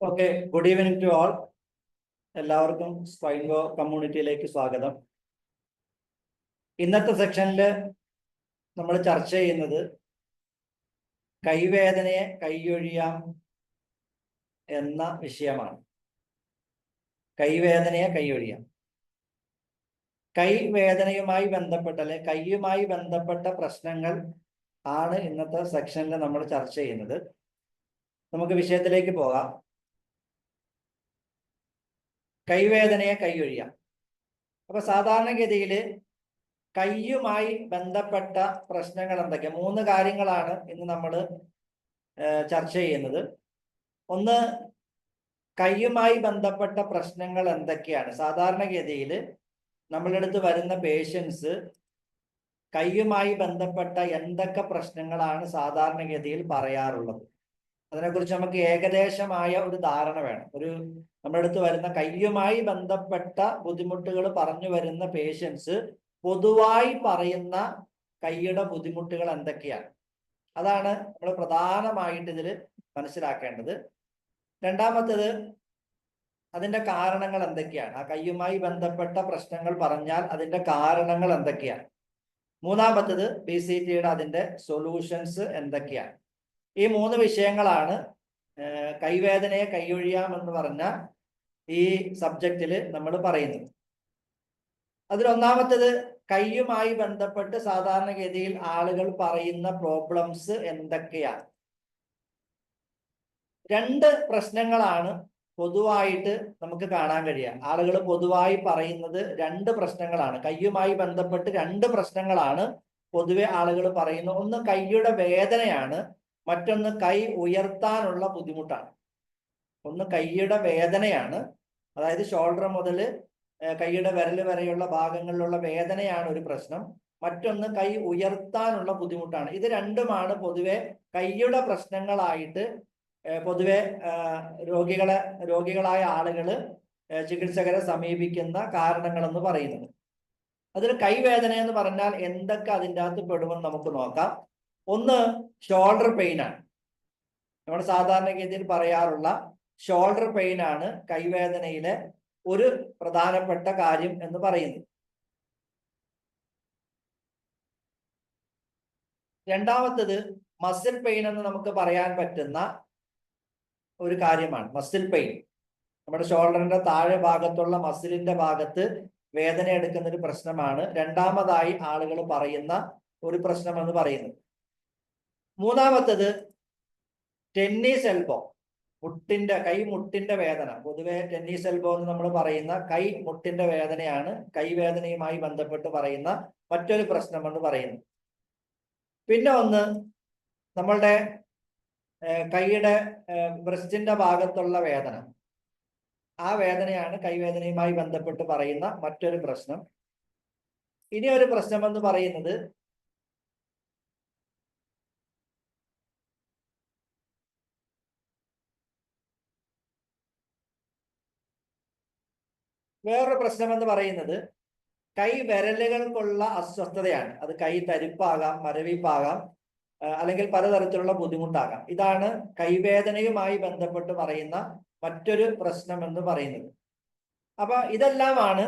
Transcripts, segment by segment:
Okay, good evening to all. എല്ലാവർക്കും സ്പൈൻഗോ കമ്മ്യൂണിറ്റിയിലേക്ക് സ്വാഗതം. ഇന്നത്തെ സെക്ഷനിൽ നമ്മൾ ചർച്ച ചെയ്യുന്നത് കൈവേദനയെ കൈയൊഴിയാം എന്ന വിഷയമാണ്. കൈവേദനയെ കൈയൊഴിയാം. കൈവേദനയുമായി ബന്ധപ്പെട്ട അല്ലെങ്കിൽ കൈയുമായി ബന്ധപ്പെട്ട പ്രശ്നങ്ങൾ ആണ് ഇന്നത്തെ സെക്ഷനിൽ നമ്മൾ ചർച്ച ചെയ്യുന്നത്. നമുക്ക് വിഷയത്തിലേക്ക് പോകാം. കൈവേദനയെ കൈയൊഴിയാം. അപ്പൊ സാധാരണഗതിയിൽ കൈയുമായി ബന്ധപ്പെട്ട പ്രശ്നങ്ങൾ എന്തൊക്കെ? 3 കാര്യങ്ങളാണ് ഇന്ന് നമ്മൾ ചർച്ച ചെയ്യുന്നത്. ഒന്ന്, കൈയുമായി ബന്ധപ്പെട്ട പ്രശ്നങ്ങൾ എന്തൊക്കെയാണ്? സാധാരണഗതിയിൽ നമ്മളുടെ അടുത്ത് വരുന്ന പേഷ്യൻസ് കൈയുമായി ബന്ധപ്പെട്ട എന്തൊക്കെ പ്രശ്നങ്ങളാണ് സാധാരണഗതിയിൽ പറയാറുള്ളത്? അതിനെക്കുറിച്ച് നമുക്ക് ഏകദേശമായ ഒരു ധാരണ വേണം. നമ്മുടെ അടുത്ത് വരുന്ന കൈയുമായി ബന്ധപ്പെട്ട ബുദ്ധിമുട്ടുകൾ പറഞ്ഞു വരുന്ന പേഷ്യൻസ് പൊതുവായി പറയുന്ന കൈയുടെ ബുദ്ധിമുട്ടുകൾ എന്തൊക്കെയാണ്? അതാണ് നമ്മൾ പ്രധാനമായിട്ട് ഇതിൽ മനസ്സിലാക്കേണ്ടത്. രണ്ടാമത്തേത്, അതിന്റെ കാരണങ്ങൾ എന്തൊക്കെയാണ്? ആ കൈയുമായി ബന്ധപ്പെട്ട പ്രശ്നങ്ങൾ പറഞ്ഞാൽ അതിന്റെ കാരണങ്ങൾ എന്തൊക്കെയാണ്? മൂന്നാമത്തേത്, PCTയുടെ അതിന്റെ സൊല്യൂഷൻസ് എന്തൊക്കെയാണ്? ഈ 3 വിഷയങ്ങളാണ് കൈവേദനയെ കൈയൊഴിയാം എന്ന് പറഞ്ഞ ഈ സബ്ജക്റ്റിൽ നമ്മൾ പറയുന്നത്. അതിലൊന്നാമത്തേത്, കൈയുമായി ബന്ധപ്പെട്ട് സാധാരണഗതിയിൽ ആളുകൾ പറയുന്ന പ്രോബ്ലംസ് എന്തൊക്കെയാണ്? 2 പ്രശ്നങ്ങളാണ് പൊതുവായിട്ട് നമുക്ക് കാണാൻ കഴിയുക. ആളുകൾ പൊതുവായി പറയുന്നത് 2 പ്രശ്നങ്ങളാണ്. കൈയുമായി ബന്ധപ്പെട്ട് 2 പ്രശ്നങ്ങളാണ് പൊതുവെ ആളുകൾ പറയുന്നത്. ഒന്ന് കൈയുടെ വേദനയാണ്, മറ്റൊന്ന് കൈ ഉയർത്താനുള്ള ബുദ്ധിമുട്ടാണ്. ഒന്ന് കൈയുടെ വേദനയാണ്, അതായത് ഷോൾഡർ മുതൽ കൈയുടെ വിരൽ വരെയുള്ള ഭാഗങ്ങളിലുള്ള വേദനയാണ് ഒരു പ്രശ്നം. മറ്റൊന്ന് കൈ ഉയർത്താനുള്ള ബുദ്ധിമുട്ടാണ്. ഇത് രണ്ടുമാണ് പൊതുവെ കൈയുടെ പ്രശ്നങ്ങളായിട്ട് പൊതുവെ രോഗികളായ ആളുകൾ ചികിത്സകരെ സമീപിക്കുന്ന കാരണങ്ങളെന്ന് പറയുന്നത്. അതിൽ കൈവേദന എന്ന് പറഞ്ഞാൽ എന്തൊക്കെ അതിൻ്റെ അകത്ത് പെടുമെന്ന് നമുക്ക് നോക്കാം. ഒന്ന്, ഷോൾഡർ പെയിൻ ആണ്. നമ്മൾ സാധാരണഗതിയിൽ പറയാറുള്ള ഷോൾഡർ പെയിൻ ആണ് കൈവേദനയിലെ ഒരു പ്രധാനപ്പെട്ട കാര്യം എന്ന് പറയുന്നത്. രണ്ടാമത്തത്, മസിൽ പെയിൻ എന്ന് നമുക്ക് പറയാൻ പറ്റുന്ന ഒരു കാര്യമാണ്. മസിൽ പെയിൻ, നമ്മുടെ ഷോൾഡറിന്റെ താഴെ ഭാഗത്തുള്ള മസിലിന്റെ ഭാഗത്ത് വേദന എടുക്കുന്ന ഒരു പ്രശ്നമാണ് രണ്ടാമതായി ആളുകൾ പറയുന്ന ഒരു പ്രശ്നം എന്ന് പറയുന്നത്. മൂന്നാമത്തത്, ടെന്നീസ് എൽബോ, കൈമുട്ടിന്റെ വേദന. പൊതുവെ ടെന്നീസ് എൽബോ എന്ന് നമ്മൾ പറയുന്ന കൈമുട്ടിന്റെ വേദനയാണ് കൈവേദനയുമായി ബന്ധപ്പെട്ട് പറയുന്ന മറ്റൊരു പ്രശ്നം എന്ന് പറയുന്നത്. പിന്നെ ഒന്ന്, നമ്മളുടെ കൈയുടെ ബ്രസ്റ്റിന്റെ ഭാഗത്തുള്ള വേദന. ആ വേദനയാണ് കൈവേദനയുമായി ബന്ധപ്പെട്ട് പറയുന്ന മറ്റൊരു പ്രശ്നം. ഇനി ഒരു പ്രശ്നം എന്ന് പറയുന്നത് വേറൊരു പ്രശ്നം എന്ന് പറയുന്നത് കൈ വിരലുകൾക്കുള്ള അസ്വസ്ഥതയാണ്. അത് കൈ തരിപ്പാകാം, മരവിപ്പാകാം, അല്ലെങ്കിൽ പലതരത്തിലുള്ള ബുദ്ധിമുട്ടാകാം. ഇതാണ് കൈവേദനയുമായി ബന്ധപ്പെട്ട് പറയുന്ന മറ്റൊരു പ്രശ്നം എന്ന് പറയുന്നത്. അപ്പൊ ഇതെല്ലാമാണ്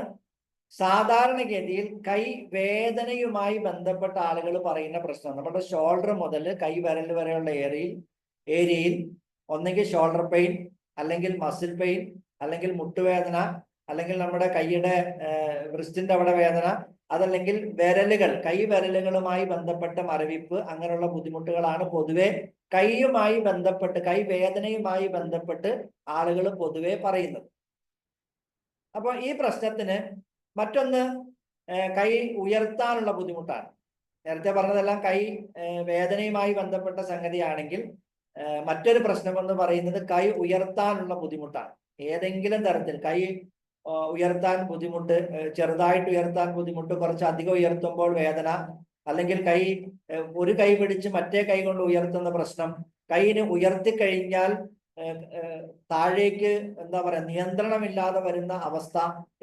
സാധാരണഗതിയിൽ കൈവേദനയുമായി ബന്ധപ്പെട്ട ആളുകൾ പറയുന്ന പ്രശ്നം. നമ്മുടെ ഷോൾഡർ മുതൽ കൈ വിരൽ വരെയുള്ള ഏരിയയിൽ ഒന്നെങ്കിൽ ഷോൾഡർ പെയിൻ, അല്ലെങ്കിൽ മസിൽ പെയിൻ, അല്ലെങ്കിൽ മുട്ടുവേദന, അല്ലെങ്കിൽ നമ്മുടെ കൈയുടെ വ്രിസ്റ്റിന്റെ അവിടെ വേദന, അതല്ലെങ്കിൽ കൈ വിരലുകളുമായി ബന്ധപ്പെട്ട മരവിപ്പ്, അങ്ങനെയുള്ള ബുദ്ധിമുട്ടുകളാണ് പൊതുവെ കൈയുമായി ബന്ധപ്പെട്ട് കൈവേദനയുമായി ബന്ധപ്പെട്ട് ആളുകൾ പൊതുവെ പറയുന്നത്. അപ്പൊ ഈ പ്രശ്നത്തിന് മറ്റൊന്ന് കൈ ഉയർത്താനുള്ള ബുദ്ധിമുട്ടാണ്. നേരത്തെ പറഞ്ഞതെല്ലാം കൈ വേദനയുമായി ബന്ധപ്പെട്ട സംഗതിയാണെങ്കിൽ മറ്റൊരു പ്രശ്നം എന്ന് പറയുന്നത് കൈ ഉയർത്താനുള്ള ബുദ്ധിമുട്ടാണ്. ഏതെങ്കിലും തരത്തിൽ കൈ ഉയർത്താൻ ബുദ്ധിമുട്ട്, ചെറുതായിട്ട് ഉയർത്താൻ ബുദ്ധിമുട്ട്, കുറച്ച് അധികം ഉയർത്തുമ്പോൾ വേദന, അല്ലെങ്കിൽ ഒരു കൈ പിടിച്ച് മറ്റേ കൈ കൊണ്ട് ഉയർത്തുന്ന പ്രശ്നം, കൈയിന് ഉയർത്തിക്കഴിഞ്ഞാൽ താഴേക്ക് നിയന്ത്രണമില്ലാതെ വരുന്ന അവസ്ഥ,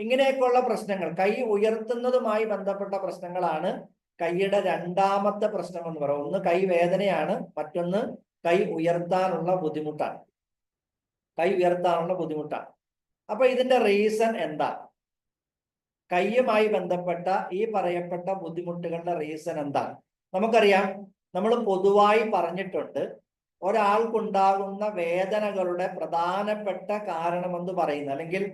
ഇങ്ങനെയൊക്കെയുള്ള പ്രശ്നങ്ങൾ, കൈ ഉയർത്തുന്നതുമായി ബന്ധപ്പെട്ട പ്രശ്നങ്ങളാണ് കൈയുടെ രണ്ടാമത്തെ പ്രശ്നം എന്ന് പറയുന്നത്. ഒന്ന് കൈ വേദനയാണ്, മറ്റൊന്ന് കൈ ഉയർത്താനുള്ള ബുദ്ധിമുട്ടാണ്. കൈ ഉയർത്താനുള്ള ബുദ്ധിമുട്ടാണ്. അപ്പൊ ഇതിന്റെ റീസൺ എന്താ? കൈയുമായി ബന്ധപ്പെട്ട ഈ പറയപ്പെട്ട ബുദ്ധിമുട്ടുകളുടെ റീസൺ എന്താണ്? നമുക്കറിയാം, നമ്മൾ പൊതുവായി പറഞ്ഞിട്ടുണ്ട്, ഒരാൾക്കുണ്ടാകുന്ന വേദനകളുടെ പ്രധാനപ്പെട്ട കാരണമെന്ന് പറയുന്നത്, അല്ലെങ്കിൽ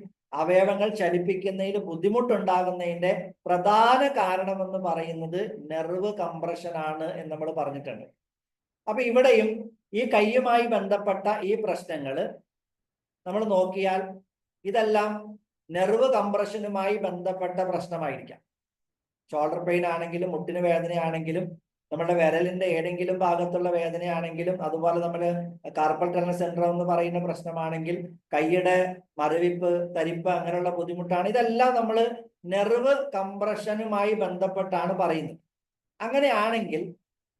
അവയവങ്ങൾ ചലിപ്പിക്കുന്നതിൽ ബുദ്ധിമുട്ടുണ്ടാകുന്നതിന്റെ പ്രധാന കാരണമെന്ന് പറയുന്നത് നെർവ് കംപ്രഷൻ ആണ് എന്ന് നമ്മൾ പറഞ്ഞിട്ടുണ്ട്. അപ്പൊ ഇവിടെയും ഈ കൈയുമായി ബന്ധപ്പെട്ട ഈ പ്രശ്നങ്ങൾ നമ്മൾ നോക്കിയാൽ ഇതെല്ലാം നെർവ് കംപ്രഷനുമായി ബന്ധപ്പെട്ട പ്രശ്നമായിരിക്കാം. ഷോൾഡർ പെയിൻ ആണെങ്കിലും, മുട്ടിന് വേദനയാണെങ്കിലും, നമ്മുടെ വിരലിന്റെ ഏതെങ്കിലും ഭാഗത്തുള്ള വേദനയാണെങ്കിലും, അതുപോലെ നമ്മൾ കാർപ്പൽ ടണൽ സിൻഡ്രോം എന്ന് പറയുന്ന പ്രശ്നമാണെങ്കിൽ, കൈയുടെ മരവിപ്പ്, തരിപ്പ്, അങ്ങനെയുള്ള ബുദ്ധിമുട്ടാണ്. ഇതെല്ലാം നമ്മൾ നെർവ് കംപ്രഷനുമായി ബന്ധപ്പെട്ടാണ് പറയുന്നത്. അങ്ങനെയാണെങ്കിൽ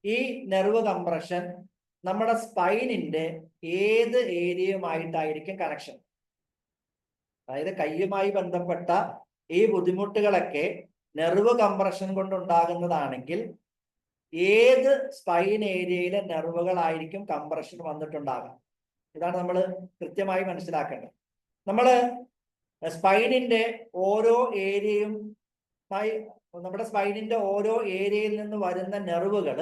ഈ നെർവ് കംപ്രഷൻ നമ്മുടെ സ്പൈനിന്റെ ഏത് ഏരിയയുമായിട്ടായിരിക്കും കണക്ഷൻ? അതായത് കൈയുമായി ബന്ധപ്പെട്ട ഈ ബുദ്ധിമുട്ടുകളൊക്കെ നെർവ് കംപ്രഷൻ കൊണ്ടുണ്ടാകുന്നതാണെങ്കിൽ ഏത് സ്പൈൻ ഏരിയയിലെ നെർവുകളായിരിക്കും കംപ്രഷൻ വന്നിട്ടുണ്ടാകുക? ഇതാണ് നമ്മൾ കൃത്യമായി മനസ്സിലാക്കേണ്ടത്. നമ്മൾ സ്പൈനിന്റെ ഓരോ ഏരിയയും നമ്മുടെ സ്പൈനിന്റെ ഓരോ ഏരിയയിൽ നിന്ന് വരുന്ന നെർവുകൾ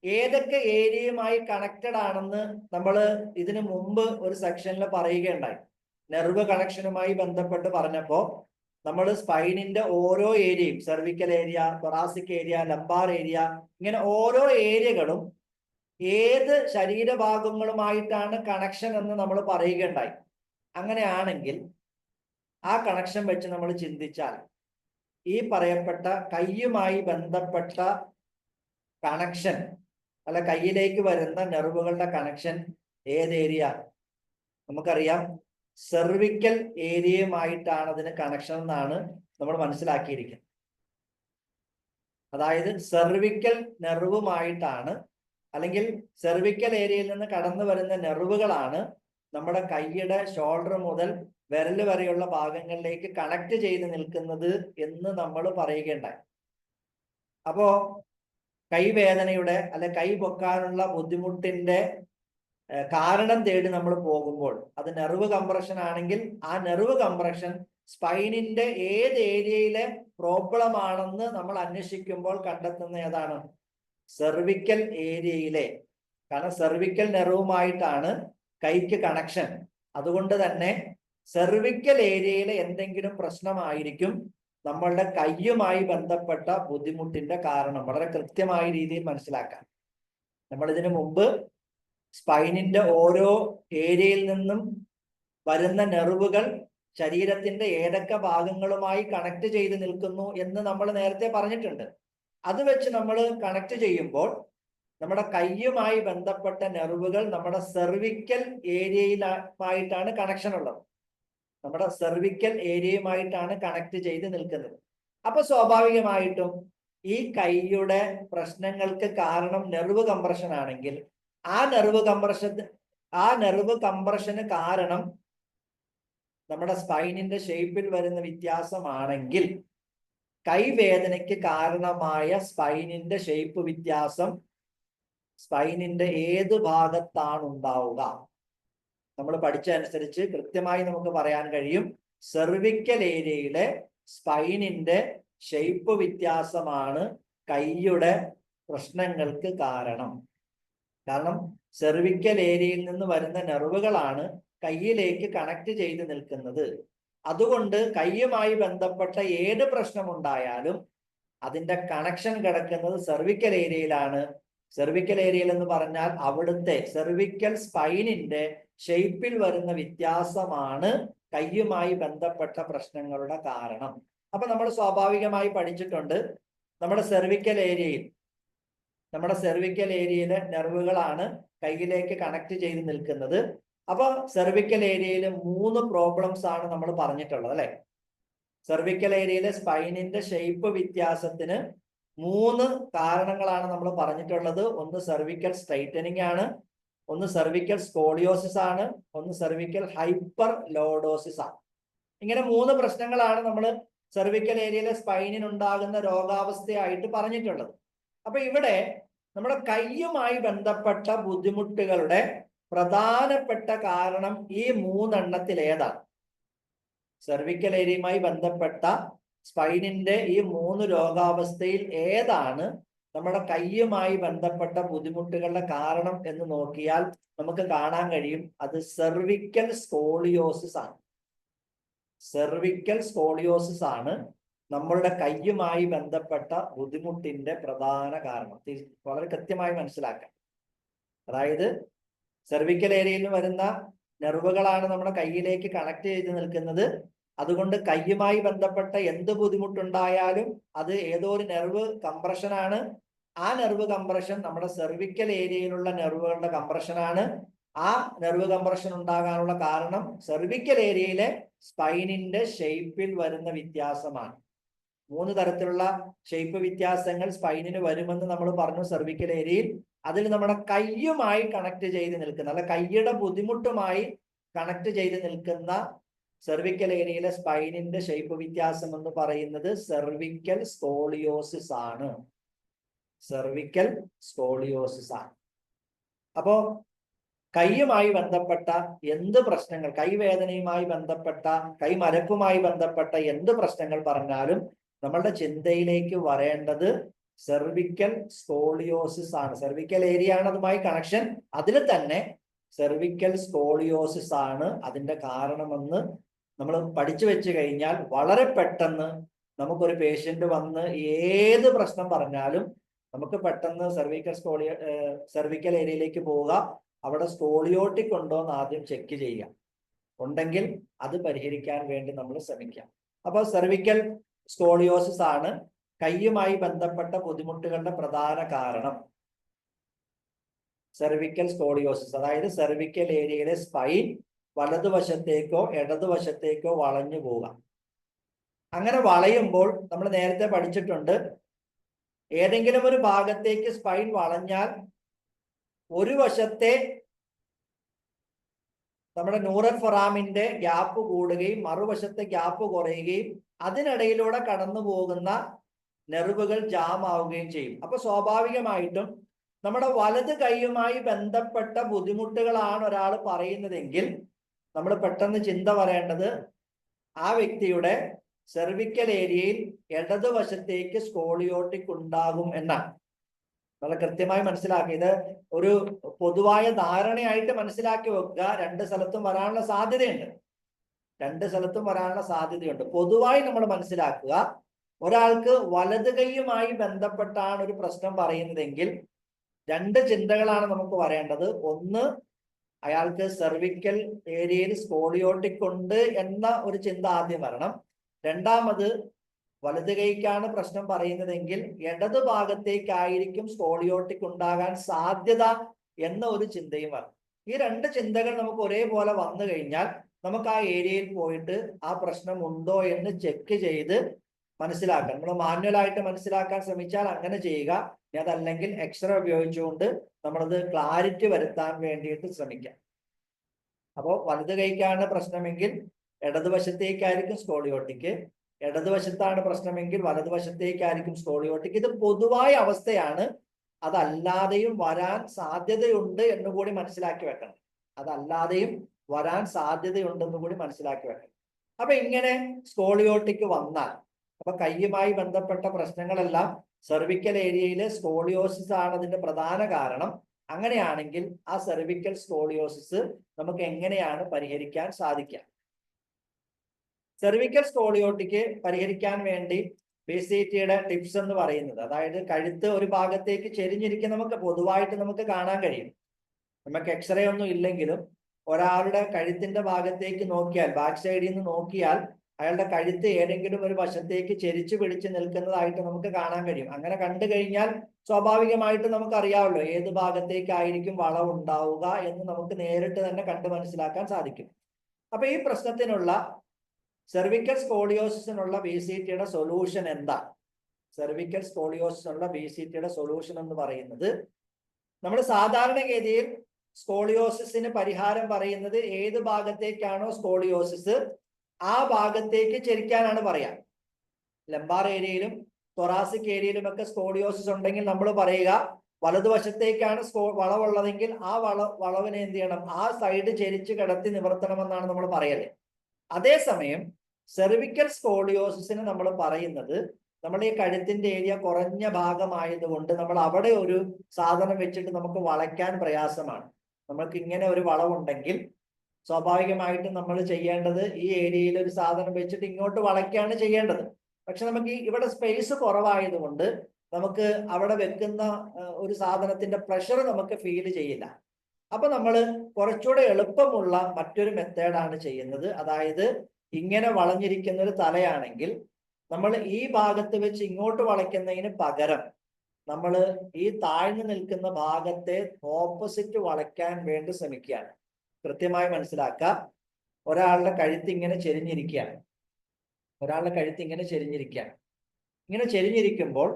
ഏതൊക്കെ ഏരിയയുമായി കണക്റ്റഡ് ആണെന്ന് നമ്മൾ ഇതിനു മുമ്പ് ഒരു സെക്ഷനിൽ പറയുകയുണ്ടായി. നെർവ് കണക്ഷനുമായി ബന്ധപ്പെട്ട് പറഞ്ഞപ്പോ നമ്മൾ സ്പൈനിന്റെ ഓരോ ഏരിയയും, cervical area, thoracic area, lumbar area, ഇങ്ങനെ ഓരോ ഏരിയകളും ഏത് ശരീരഭാഗങ്ങളുമായിട്ടാണ് കണക്ഷൻ എന്ന് നമ്മൾ പറയുകയുണ്ടായി. അങ്ങനെയാണെങ്കിൽ ആ കണക്ഷൻ വെച്ച് നമ്മൾ ചിന്തിച്ചാൽ ഈ പറയപ്പെട്ട കൈയുമായി ബന്ധപ്പെട്ട കണക്ഷൻ, അല്ല കൈയിലേക്ക് വരുന്ന നെർവുകളുടെ കണക്ഷൻ ഏത് ഏരിയ? നമുക്കറിയാം, സെർവിക്കൽ ഏരിയയുമായിട്ടാണ് അതിന് കണക്ഷൻ എന്നാണ് നമ്മൾ മനസ്സിലാക്കിയിരിക്കുന്നത്. അതായത് സെർവിക്കൽ നെർവുമായിട്ടാണ്, അല്ലെങ്കിൽ സെർവിക്കൽ ഏരിയയിൽ നിന്ന് കടന്നു വരുന്ന നെർവുകളാണ് നമ്മുടെ കൈയുടെ ഷോൾഡർ മുതൽ വിരൽ വരെയുള്ള ഭാഗങ്ങളിലേക്ക് കണക്ട് ചെയ്ത് നിൽക്കുന്നത് എന്ന് നമ്മൾ പറയുകയുണ്ടായി. അപ്പോ കൈവേദനയുടെ അല്ലെ കൈ പൊക്കാനുള്ള ബുദ്ധിമുട്ടിന്റെ കാരണം തേടി നമ്മൾ പോകുമ്പോൾ അത് നെർവ് കംപ്രഷൻ ആണെങ്കിൽ ആ നെർവ് കംപ്രഷൻ സ്പൈനിന്റെ ഏത് ഏരിയയിലെ പ്രോബ്ലം ആണെന്ന് നമ്മൾ അന്വേഷിക്കുമ്പോൾ കണ്ടെത്തുന്ന ഏതാണ്? സെർവിക്കൽ ഏരിയയിലെ. കാരണം സെർവിക്കൽ നെർവുമായിട്ടാണ് കൈക്ക് കണക്ഷൻ. അതുകൊണ്ട് തന്നെ സെർവിക്കൽ ഏരിയയിലെ എന്തെങ്കിലും പ്രശ്നമായിരിക്കും നമ്മളുടെ കൈയുമായി ബന്ധപ്പെട്ട ബുദ്ധിമുട്ടിന്റെ കാരണം. വളരെ കൃത്യമായ രീതിയിൽ മനസ്സിലാക്കാം. നമ്മൾ ഇതിനു മുമ്പ് സ്പൈനിന്റെ ഓരോ ഏരിയയിൽ നിന്നും വരുന്ന നെർവുകൾ ശരീരത്തിന്റെ ഏതൊക്കെ ഭാഗങ്ങളുമായി കണക്ട് ചെയ്ത് നിൽക്കുന്നു എന്ന് നമ്മൾ നേരത്തെ പറഞ്ഞിട്ടുണ്ട്. അത് വെച്ച് നമ്മൾ കണക്ട് ചെയ്യുമ്പോൾ നമ്മുടെ കൈയുമായി ബന്ധപ്പെട്ട നെർവുകൾ നമ്മുടെ സെർവിക്കൽ ഏരിയയിലായിട്ടാണ് കണക്ഷൻ ഉള്ളത്. നമ്മുടെ സെർവിക്കൽ ഏരിയയുമായിട്ടാണ് കണക്ട് ചെയ്ത് നിൽക്കുന്നത്. അപ്പൊ സ്വാഭാവികമായിട്ടും ഈ കൈയുടെ പ്രശ്നങ്ങൾക്ക് കാരണം നെർവ് കംപ്രഷൻ ആണെങ്കിൽ ആ നെർവ് കംപ്രഷന് കാരണം നമ്മുടെ സ്പൈനിന്റെ ഷേപ്പിൽ വരുന്ന വ്യത്യാസമാണെങ്കിൽ കൈവേദനയ്ക്ക് കാരണമായ സ്പൈനിന്റെ ഷേപ്പ് വ്യത്യാസം സ്പൈനിന്റെ ഏത് ഭാഗത്താണ് ഉണ്ടാവുക? നമ്മൾ പഠിച്ചതനുസരിച്ച് കൃത്യമായി നമുക്ക് പറയാൻ കഴിയും, സെർവിക്കൽ ഏരിയയിലെ സ്പൈനിന്റെ ഷേപ്പ് വ്യത്യാസമാണ് കൈയുടെ പ്രശ്നങ്ങൾക്ക് കാരണം. കാരണം സെർവിക്കൽ ഏരിയയിൽ നിന്ന് വരുന്ന നെർവുകളാണ് കൈയിലേക്ക് കണക്ട് ചെയ്ത് നിൽക്കുന്നത്. അതുകൊണ്ട് കൈയുമായി ബന്ധപ്പെട്ട ഏത് പ്രശ്നമുണ്ടായാലും അതിന്റെ കണക്ഷൻ കിടക്കുന്നത് സെർവിക്കൽ ഏരിയയിലാണ്. സെർവിക്കൽ ഏരിയയിൽ എന്ന് പറഞ്ഞാൽ അവിടുത്തെ സെർവിക്കൽ സ്പൈനിന്റെ ഷേപ്പിൽ വരുന്ന വ്യത്യാസമാണ് കൈയുമായി ബന്ധപ്പെട്ട പ്രശ്നങ്ങളുടെ കാരണം. അപ്പൊ നമ്മൾ സ്വാഭാവികമായി പഠിച്ചിട്ടുണ്ട്, നമ്മുടെ സെർവിക്കൽ ഏരിയയിലെ നെർവുകളാണ് കൈയിലേക്ക് കണക്ട് ചെയ്ത് നിൽക്കുന്നത്. അപ്പൊ സെർവിക്കൽ ഏരിയയിൽ 3 പ്രോബ്ലംസ് ആണ് നമ്മൾ പറഞ്ഞിട്ടുള്ളത്, അല്ലെ? സെർവിക്കൽ ഏരിയയിലെ സ്പൈനിന്റെ ഷേപ്പ് വ്യത്യാസത്തിന് 3 കാരണങ്ങളാണ് നമ്മൾ പറഞ്ഞിട്ടുള്ളത്. ഒന്ന് സെർവിക്കൽ സ്ട്രൈറ്റനിങ് ആണ്, ഒന്ന് സെർവിക്കൽ സ്കോളിയോസിസ് ആണ്, ഒന്ന് സെർവിക്കൽ ഹൈപ്പർ ലോഡോസിസ് ആണ്. ഇങ്ങനെ 3 പ്രശ്നങ്ങളാണ് നമ്മൾ സെർവിക്കൽ ഏരിയയിലെ സ്പൈനിനുണ്ടാകുന്ന രോഗാവസ്ഥയായിട്ട് പറഞ്ഞിട്ടുള്ളത്. അപ്പൊ ഇവിടെ നമ്മുടെ കൈയുമായി ബന്ധപ്പെട്ട ബുദ്ധിമുട്ടുകളുടെ പ്രധാനപ്പെട്ട കാരണം ഈ മൂന്നെണ്ണത്തിൽ ഏതാണ്? സെർവിക്കൽ ഏരിയയുമായി ബന്ധപ്പെട്ട സ്പൈനിന്റെ ഈ 3 രോഗാവസ്ഥയിൽ ഏതാണ് നമ്മുടെ കൈയുമായി ബന്ധപ്പെട്ട ബുദ്ധിമുട്ടുകളുടെ കാരണം എന്ന് നോക്കിയാൽ നമുക്ക് കാണാൻ കഴിയും, അത് സെർവിക്കൽ സ്കോളിയോസിസ് ആണ്. സെർവിക്കൽ സ്കോളിയോസിസ് ആണ് നമ്മളുടെ കൈയുമായി ബന്ധപ്പെട്ട ബുദ്ധിമുട്ടിന്റെ പ്രധാന കാരണം. വളരെ കൃത്യമായി മനസ്സിലാക്കാം. അതായത് സെർവിക്കൽ ഏരിയയിൽ വരുന്ന നെർവുകളാണ് നമ്മുടെ കൈയിലേക്ക് കണക്ട് ചെയ്ത് നിൽക്കുന്നത്. അതുകൊണ്ട് കൈയുമായി ബന്ധപ്പെട്ട എന്ത് ബുദ്ധിമുട്ടുണ്ടായാലും അത് ഏതോ ഒരു നെർവ് കംപ്രഷനാണ്. ആ നെർവ് കംപ്രഷൻ നമ്മുടെ സെർവിക്കൽ ഏരിയയിലുള്ള നെർവുകളുടെ കംപ്രഷനാണ്. ആ നെർവ് കംപ്രഷൻ ഉണ്ടാകാനുള്ള കാരണം സെർവിക്കൽ ഏരിയയിലെ സ്പൈനിന്റെ ഷേപ്പിൽ വരുന്ന വ്യത്യാസമാണ്. 3 തരത്തിലുള്ള ഷേപ്പ് വ്യത്യാസങ്ങൾ സ്പൈനിന് വരുമെന്ന് നമ്മൾ പറഞ്ഞു സെർവിക്കൽ ഏരിയയിൽ. അതിൽ നമ്മുടെ കൈയുമായി കണക്ട് ചെയ്ത് നിൽക്കുന്ന, അല്ല കൈയുടെ ബുദ്ധിമുട്ടുമായി കണക്ട് ചെയ്ത് നിൽക്കുന്ന സെർവിക്കൽ ഏരിയയിലെ സ്പൈനിന്റെ ഷേപ്പ് വ്യത്യാസം എന്ന് പറയുന്നത് സെർവിക്കൽ സ്കോളിയോസിസ് ആണ്. സെർവിക്കൽ സ്കോളിയോസിസ് ആണ്. അപ്പോ കൈയുമായി ബന്ധപ്പെട്ട എന്ത് പ്രശ്നങ്ങൾ, കൈവേദനയുമായി ബന്ധപ്പെട്ട, കൈമരക്കുമായി ബന്ധപ്പെട്ട എന്ത് പ്രശ്നങ്ങൾ പറഞ്ഞാലും നമ്മളുടെ ചിന്തയിലേക്ക് വരേണ്ടത് സെർവിക്കൽ സ്കോളിയോസിസ് ആണ്. സെർവിക്കൽ ഏരിയ ആണ് അതുമായി കണക്ഷൻ. അതിൽ തന്നെ സെർവിക്കൽ സ്കോളിയോസിസ് ആണ് അതിന്റെ കാരണമെന്ന് നമ്മൾ പഠിച്ചു വെച്ച് കഴിഞ്ഞാൽ വളരെ പെട്ടെന്ന് നമുക്കൊരു പേഷ്യന്റ് വന്ന് ഏത് പ്രശ്നം പറഞ്ഞാലും നമുക്ക് പെട്ടെന്ന് സെർവിക്കൽ ഏരിയയിലേക്ക് പോവുക, അവിടെ സ്കോളിയോട്ടിക് ഉണ്ടോ എന്ന് ആദ്യം ചെക്ക് ചെയ്യുക. ഉണ്ടെങ്കിൽ അത് പരിഹരിക്കാൻ വേണ്ടി നമ്മൾ ശ്രമിക്കാം. അപ്പോൾ സെർവിക്കൽ സ്കോളിയോസിസ് ആണ് കൈയുമായി ബന്ധപ്പെട്ട ബുദ്ധിമുട്ടുകളുടെ പ്രധാന കാരണം. സെർവിക്കൽ സ്കോളിയോസിസ്, അതായത് സെർവിക്കൽ ഏരിയയിലെ സ്പൈൻ വലതുവശത്തേക്കോ ഇടതുവശത്തേക്കോ വളഞ്ഞു പോകാം. അങ്ങനെ വളയുമ്പോൾ നമ്മൾ നേരത്തെ പഠിച്ചിട്ടുണ്ട്, ഏതെങ്കിലും ഒരു ഭാഗത്തേക്ക് സ്പൈൻ വളഞ്ഞാൽ ഒരു വശത്തെ നമ്മുടെ ന്യൂറൽ ഫൊറാമിന്റെ ഗ്യാപ്പ് കൂടുകയും മറുവശത്തെ ഗ്യാപ്പ് കുറയുകയും അതിനിടയിലൂടെ കടന്നു പോകുന്ന നെർവുകൾ ജാം ആവുകയും ചെയ്യും. അപ്പൊ സ്വാഭാവികമായിട്ടും നമ്മുടെ വലത് കൈയുമായി ബന്ധപ്പെട്ട ബുദ്ധിമുട്ടുകളാണ് ഒരാൾ പറയുന്നതെങ്കിൽ നമ്മൾ പെട്ടെന്ന് ചിന്ത വരേണ്ടത് ആ വ്യക്തിയുടെ സെർവിക്കൽ ഏരിയയിൽ ഇടതുവശത്തേക്ക് സ്കോളിയോട്ടിക് ഉണ്ടാകും എന്നാണ്. വളരെ കൃത്യമായി മനസ്സിലാക്കി. ഇത് ഒരു പൊതുവായ ധാരണയായിട്ട് മനസ്സിലാക്കി വെക്കുക. 2 സ്ഥലത്തും വരാനുള്ള സാധ്യതയുണ്ട്. 2 സ്ഥലത്തും വരാനുള്ള സാധ്യതയുണ്ട്. പൊതുവായി നമ്മൾ മനസ്സിലാക്കുക, ഒരാൾക്ക് വലത് കൈയുമായി ബന്ധപ്പെട്ടാണ് ഒരു പ്രശ്നം പറയുന്നതെങ്കിൽ 2 ചിന്തകളാണ് നമുക്ക് വരേണ്ടത്. ഒന്ന്, അയാൾക്ക് സെർവിക്കൽ ഏരിയയിൽ സ്കോളിയോട്ടിക് ഉണ്ട് എന്ന ഒരു ചിന്ത ആദ്യം വരണം. രണ്ടാമത്, വലത് കൈക്കാണ് പ്രശ്നം പറയുന്നതെങ്കിൽ ഇടതു ഭാഗത്തേക്കായിരിക്കും സ്കോളിയോട്ടിക് ഉണ്ടാകാൻ സാധ്യത എന്ന ഒരു ചിന്തയും വരണം. ഈ 2 ചിന്തകൾ നമുക്ക് ഒരേപോലെ വന്നു കഴിഞ്ഞാൽ നമുക്ക് ആ ഏരിയയിൽ പോയിട്ട് ആ പ്രശ്നം ഉണ്ടോ എന്ന് ചെക്ക് ചെയ്ത് മനസ്സിലാക്കാം. നമ്മൾ മാനുവലായിട്ട് മനസ്സിലാക്കാൻ ശ്രമിച്ചാൽ അങ്ങനെ ചെയ്യുക. അതല്ലെങ്കിൽ എക്സ്റേ ഉപയോഗിച്ചുകൊണ്ട് നമ്മളത് ക്ലാരിറ്റി വരുത്താൻ വേണ്ടിയിട്ട് ശ്രമിക്കാം. അപ്പോൾ വലത് കൈക്കാണ് പ്രശ്നമെങ്കിൽ ഇടതുവശത്തേക്കായിരിക്കും സ്കോളിയോട്ടിക്, ഇടതുവശത്താണ് പ്രശ്നമെങ്കിൽ വലതുവശത്തേക്കായിരിക്കും സ്കോളിയോട്ടിക്. ഇത് പൊതുവായ അവസ്ഥയാണ്. അതല്ലാതെയും വരാൻ സാധ്യതയുണ്ട് എന്നുകൂടി മനസ്സിലാക്കി വെക്കണം. അതല്ലാതെയും വരാൻ സാധ്യതയുണ്ടെന്ന് കൂടി മനസ്സിലാക്കി വെക്കണം. അപ്പൊ ഇങ്ങനെ സ്കോളിയോട്ടിക് വന്നാൽ, അപ്പൊ കൈയുമായി ബന്ധപ്പെട്ട പ്രശ്നങ്ങളെല്ലാം സെർവിക്കൽ ഏരിയയിലെ സ്കോളിയോസിസ് ആണ് അതിന്റെ പ്രധാന കാരണം. അങ്ങനെയാണെങ്കിൽ ആ സെർവിക്കൽ സ്കോളിയോസിസ് നമുക്ക് എങ്ങനെയാണ് പരിഹരിക്കാൻ സാധിക്കുക? സെർവിക്കൽ സ്കോളിയോട്ടിക്ക് പരിഹരിക്കാൻ വേണ്ടി BCTയുടെ ടിപ്സ് എന്ന് പറയുന്നത്, അതായത് കഴുത്ത് ഒരു ഭാഗത്തേക്ക് ചെരിഞ്ഞിരിക്കുന്ന നമുക്ക് പൊതുവായിട്ട് നമുക്ക് കാണാൻ കഴിയും. നമുക്ക് എക്സ്റേ ഒന്നും ഇല്ലെങ്കിലും ഒരാളുടെ കഴുത്തിന്റെ ഭാഗത്തേക്ക് നോക്കിയാൽ, ബാക്ക് സൈഡിൽ നിന്ന് നോക്കിയാൽ അയാളുടെ കഴുത്ത് ഏതെങ്കിലും ഒരു വശത്തേക്ക് ചെരിച്ചു പിടിച്ച് നിൽക്കുന്നതായിട്ട് നമുക്ക് കാണാൻ കഴിയും. അങ്ങനെ കണ്ടു കഴിഞ്ഞാൽ സ്വാഭാവികമായിട്ട് നമുക്ക് അറിയാമല്ലോ ഏത് ഭാഗത്തേക്കായിരിക്കും വളവ് ഉണ്ടാവുക എന്ന് നമുക്ക് നേരിട്ട് തന്നെ കണ്ട് മനസ്സിലാക്കാൻ സാധിക്കും. അപ്പൊ ഈ പ്രശ്നത്തിനുള്ള, സെർവിക്കൽ സ്കോളിയോസിനുള്ള BCTയുടെ സൊല്യൂഷൻ എന്താണ്? സെർവിക്കൽ സ്കോളിയോസിനുള്ള BCTയുടെ സൊല്യൂഷൻ എന്ന് പറയുന്നത്, നമ്മൾ സാധാരണഗതിയിൽ സ്കോളിയോസിന് പരിഹാരം പറയുന്നത് ഏത് ഭാഗത്തേക്കാണോ സ്കോളിയോസിസ് ആ ഭാഗത്തേക്ക് ചെരിക്കാനാണ് പറയാ. ലംബാർ ഏരിയയിലും തൊറാസിക് ഏരിയയിലും ഒക്കെ സ്കോളിയോസിസ് ഉണ്ടെങ്കിൽ നമ്മൾ പറയുക വലതുവശത്തേക്കാണ് വളവുള്ളതെങ്കിൽ ആ വളവിനെ എന്ത് ചെയ്യണം, ആ സൈഡ് ചെരിച്ച് കിടത്തി നിവർത്തണമെന്നാണ് നമ്മൾ പറയല്. അതേസമയം സെർവിക്കൽ സ്കോളിയോസിന് നമ്മൾ പറയുന്നത്, നമ്മൾ ഈ കഴുത്തിന്റെ ഏരിയ കുറഞ്ഞ ഭാഗമായതുകൊണ്ട് നമ്മൾ അവിടെ ഒരു സാധനം വെച്ചിട്ട് നമുക്ക് വളയ്ക്കാൻ പ്രയാസമാണ്. നമുക്ക് ഇങ്ങനെ ഒരു വളവുണ്ടെങ്കിൽ സ്വാഭാവികമായിട്ടും നമ്മൾ ചെയ്യേണ്ടത് ഈ ഏരിയയിൽ ഒരു സാധനം വെച്ചിട്ട് ഇങ്ങോട്ട് വളയ്ക്കാണ് ചെയ്യേണ്ടത്. പക്ഷെ നമുക്ക് ഇവിടെ സ്പേസ് കുറവായതുകൊണ്ട് നമുക്ക് അവിടെ വെക്കുന്ന ഒരു സാധനത്തിന്റെ പ്രഷർ നമുക്ക് ഫീൽ ചെയ്യില്ല. അപ്പൊ നമ്മൾ കുറച്ചുകൂടെ എളുപ്പമുള്ള മറ്റൊരു മെത്തേഡാണ് ചെയ്യുന്നത്. അതായത് ഇങ്ങനെ വളഞ്ഞിരിക്കുന്ന ഒരു തലയാണെങ്കിൽ നമ്മൾ ഈ ഭാഗത്ത് വെച്ച് ഇങ്ങോട്ട് വളയ്ക്കുന്നതിന് പകരം നമ്മൾ ഈ താഴ്ന്നു നിൽക്കുന്ന ഭാഗത്തെ ഓപ്പോസിറ്റ് വളയ്ക്കാൻ വേണ്ടി ശ്രമിക്കുകയാണ്. കൃത്യമായി മനസ്സിലാക്കുക. ഒരാളുടെ കഴുത്ത് ഇങ്ങനെ ചെരിഞ്ഞിരിക്കുകയാണ്. ഇങ്ങനെ ചെരിഞ്ഞിരിക്കുമ്പോൾ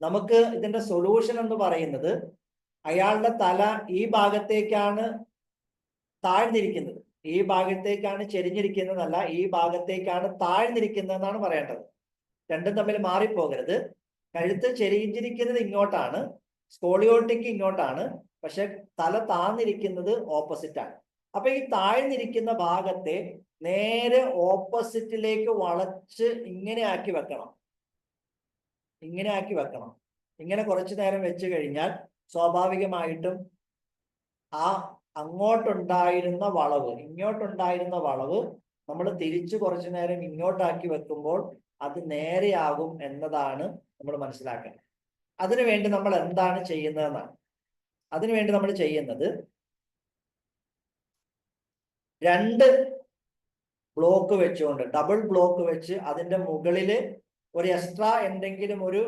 നമുക്ക് ഇതിന്റെ സൊല്യൂഷൻ എന്ന് പറയുന്നത്, അയാളുടെ തല ഈ ഭാഗത്തേക്കാണ് താഴ്ന്നിരിക്കുന്നത്, ഈ ഭാഗത്തേക്കാണ് ചെരിഞ്ഞിരിക്കുന്നതല്ല, ഈ ഭാഗത്തേക്കാണ് താഴ്ന്നിരിക്കുന്നതെന്നാണ് പറയേണ്ടത്. രണ്ടും തമ്മിൽ മാറിപ്പോകരുത്. കഴുത്ത് ചെരിഞ്ഞിരിക്കുന്നത് ഇങ്ങോട്ടാണ്, സ്കോളിയോട്ടിക്ക് ഇങ്ങോട്ടാണ്, പക്ഷെ തല താഴ്ന്നിരിക്കുന്നത് ഓപ്പോസിറ്റ് ആണ്. അപ്പൊ ഈ താഴ്ന്നിരിക്കുന്ന ഭാഗത്തെ നേരെ ഓപ്പോസിറ്റിലേക്ക് വളച്ച് ഇങ്ങനെ ആക്കി വെക്കണം. ഇങ്ങനെ കുറച്ചു നേരം വെച്ച് കഴിഞ്ഞാൽ സ്വാഭാവികമായിട്ടും ആ അങ്ങോട്ടുണ്ടായിരുന്ന വളവ് നമ്മൾ തിരിച്ചു കുറച്ചു നേരം ഇങ്ങോട്ടാക്കി വെക്കുമ്പോൾ അത് നേരെയാകും എന്നതാണ് നമ്മൾ മനസ്സിലാക്കേണ്ടത്. അതിനുവേണ്ടി നമ്മൾ എന്താണ് ചെയ്യുന്നതെന്നാണ്. അതിനുവേണ്ടി നമ്മൾ ചെയ്യുന്നത്, 2 ബ്ലോക്ക് വെച്ചുകൊണ്ട്, ഡബിൾ ബ്ലോക്ക് വെച്ച് അതിന്റെ മുകളില് ഒരു എക്സ്ട്രാ എന്തെങ്കിലും ഒരു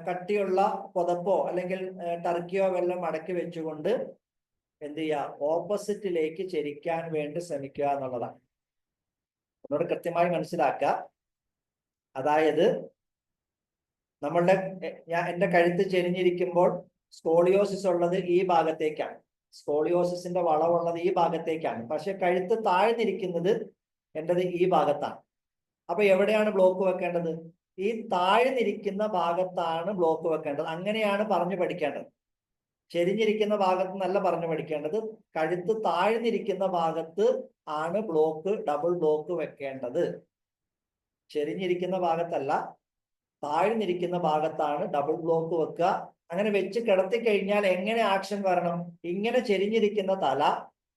കട്ടിയുള്ള പുതപ്പോ അല്ലെങ്കിൽ ടർക്കിയോ വല്ലതും മടക്കി വെച്ചുകൊണ്ട് എന്ത് ചെയ്യുക, ഓപ്പോസിറ്റിലേക്ക് ചെരിക്കാൻ വേണ്ടി ശ്രമിക്കുക എന്നുള്ളതാണ്. ഒന്നുകൂടെ കൃത്യമായി മനസ്സിലാക്കുക. അതായത് എന്റെ കഴുത്ത് ചെരിഞ്ഞിരിക്കുമ്പോൾ സ്കോളിയോസിസ് ഉള്ളത് ഈ ഭാഗത്തേക്കാണ്, സ്കോളിയോസിന്റെ വളവുള്ളത് ഈ ഭാഗത്തേക്കാണ്. പക്ഷെ കഴുത്ത് താഴ്ന്നിരിക്കുന്നത് എന്റേത് ഈ ഭാഗത്താണ്. അപ്പൊ എവിടെയാണ് ബ്ലോക്ക് വെക്കേണ്ടത്? ഈ താഴ്ന്നിരിക്കുന്ന ഭാഗത്താണ് ബ്ലോക്ക് വെക്കേണ്ടത്. അങ്ങനെയാണ് പറഞ്ഞു പഠിക്കേണ്ടത്. ചെരിഞ്ഞിരിക്കുന്ന ഭാഗത്ത് നല്ല പറഞ്ഞു പഠിക്കേണ്ടത്. കഴുത്ത് താഴ്ന്നിരിക്കുന്ന ഭാഗത്ത് ആണ് ഡബിൾ ബ്ലോക്ക് വെക്കേണ്ടത്. ചെരിഞ്ഞിരിക്കുന്ന ഭാഗത്തല്ല, താഴ്ന്നിരിക്കുന്ന ഭാഗത്താണ് ഡബിൾ ബ്ലോക്ക് വെക്കുക. അങ്ങനെ വെച്ച് കിടത്തി കഴിഞ്ഞാൽ എങ്ങനെ ആക്ഷൻ വരണം? ഇങ്ങനെ ചെരിഞ്ഞിരിക്കുന്ന തല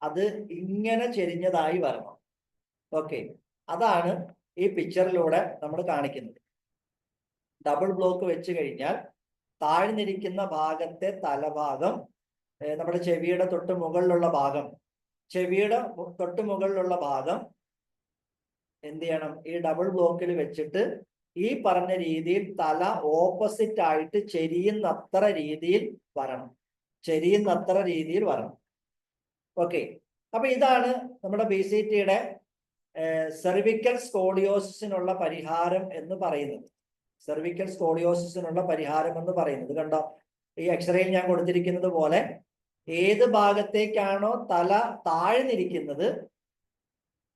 അത് ഇങ്ങനെ ചെരിഞ്ഞതായി വരണം. ഓക്കെ, അതാണ് ഈ പിക്ചറിലൂടെ നമ്മൾ കാണിക്കുന്നത്. ഡബിൾ ബ്ലോക്ക് വെച്ച് കഴിഞ്ഞാൽ താഴ്ന്നിരിക്കുന്ന ഭാഗത്തെ തലഭാഗം, നമ്മുടെ ചെവിയുടെ തൊട്ട് മുകളിലുള്ള ഭാഗം എന്ത് ചെയ്യണം? ഈ ഡബിൾ ബ്ലോക്കിൽ വെച്ചിട്ട് ഈ പറഞ്ഞ രീതിയിൽ തല ഓപ്പോസിറ്റ് ആയിട്ട് ചെരിയുന്നത്ര രീതിയിൽ വരണം. ഓക്കെ, അപ്പൊ ഇതാണ് നമ്മുടെ BCTയുടെ സെർവിക്കൽ സ്കോളിയോസിനുള്ള പരിഹാരം എന്ന് പറയുന്നത്. കണ്ടോ, ഈ എക്സ്റേയിൽ ഞാൻ കൊടുത്തിരിക്കുന്നത് പോലെ ഏത് ഭാഗത്തേക്കാണോ തല താഴ്ന്നിരിക്കുന്നത്,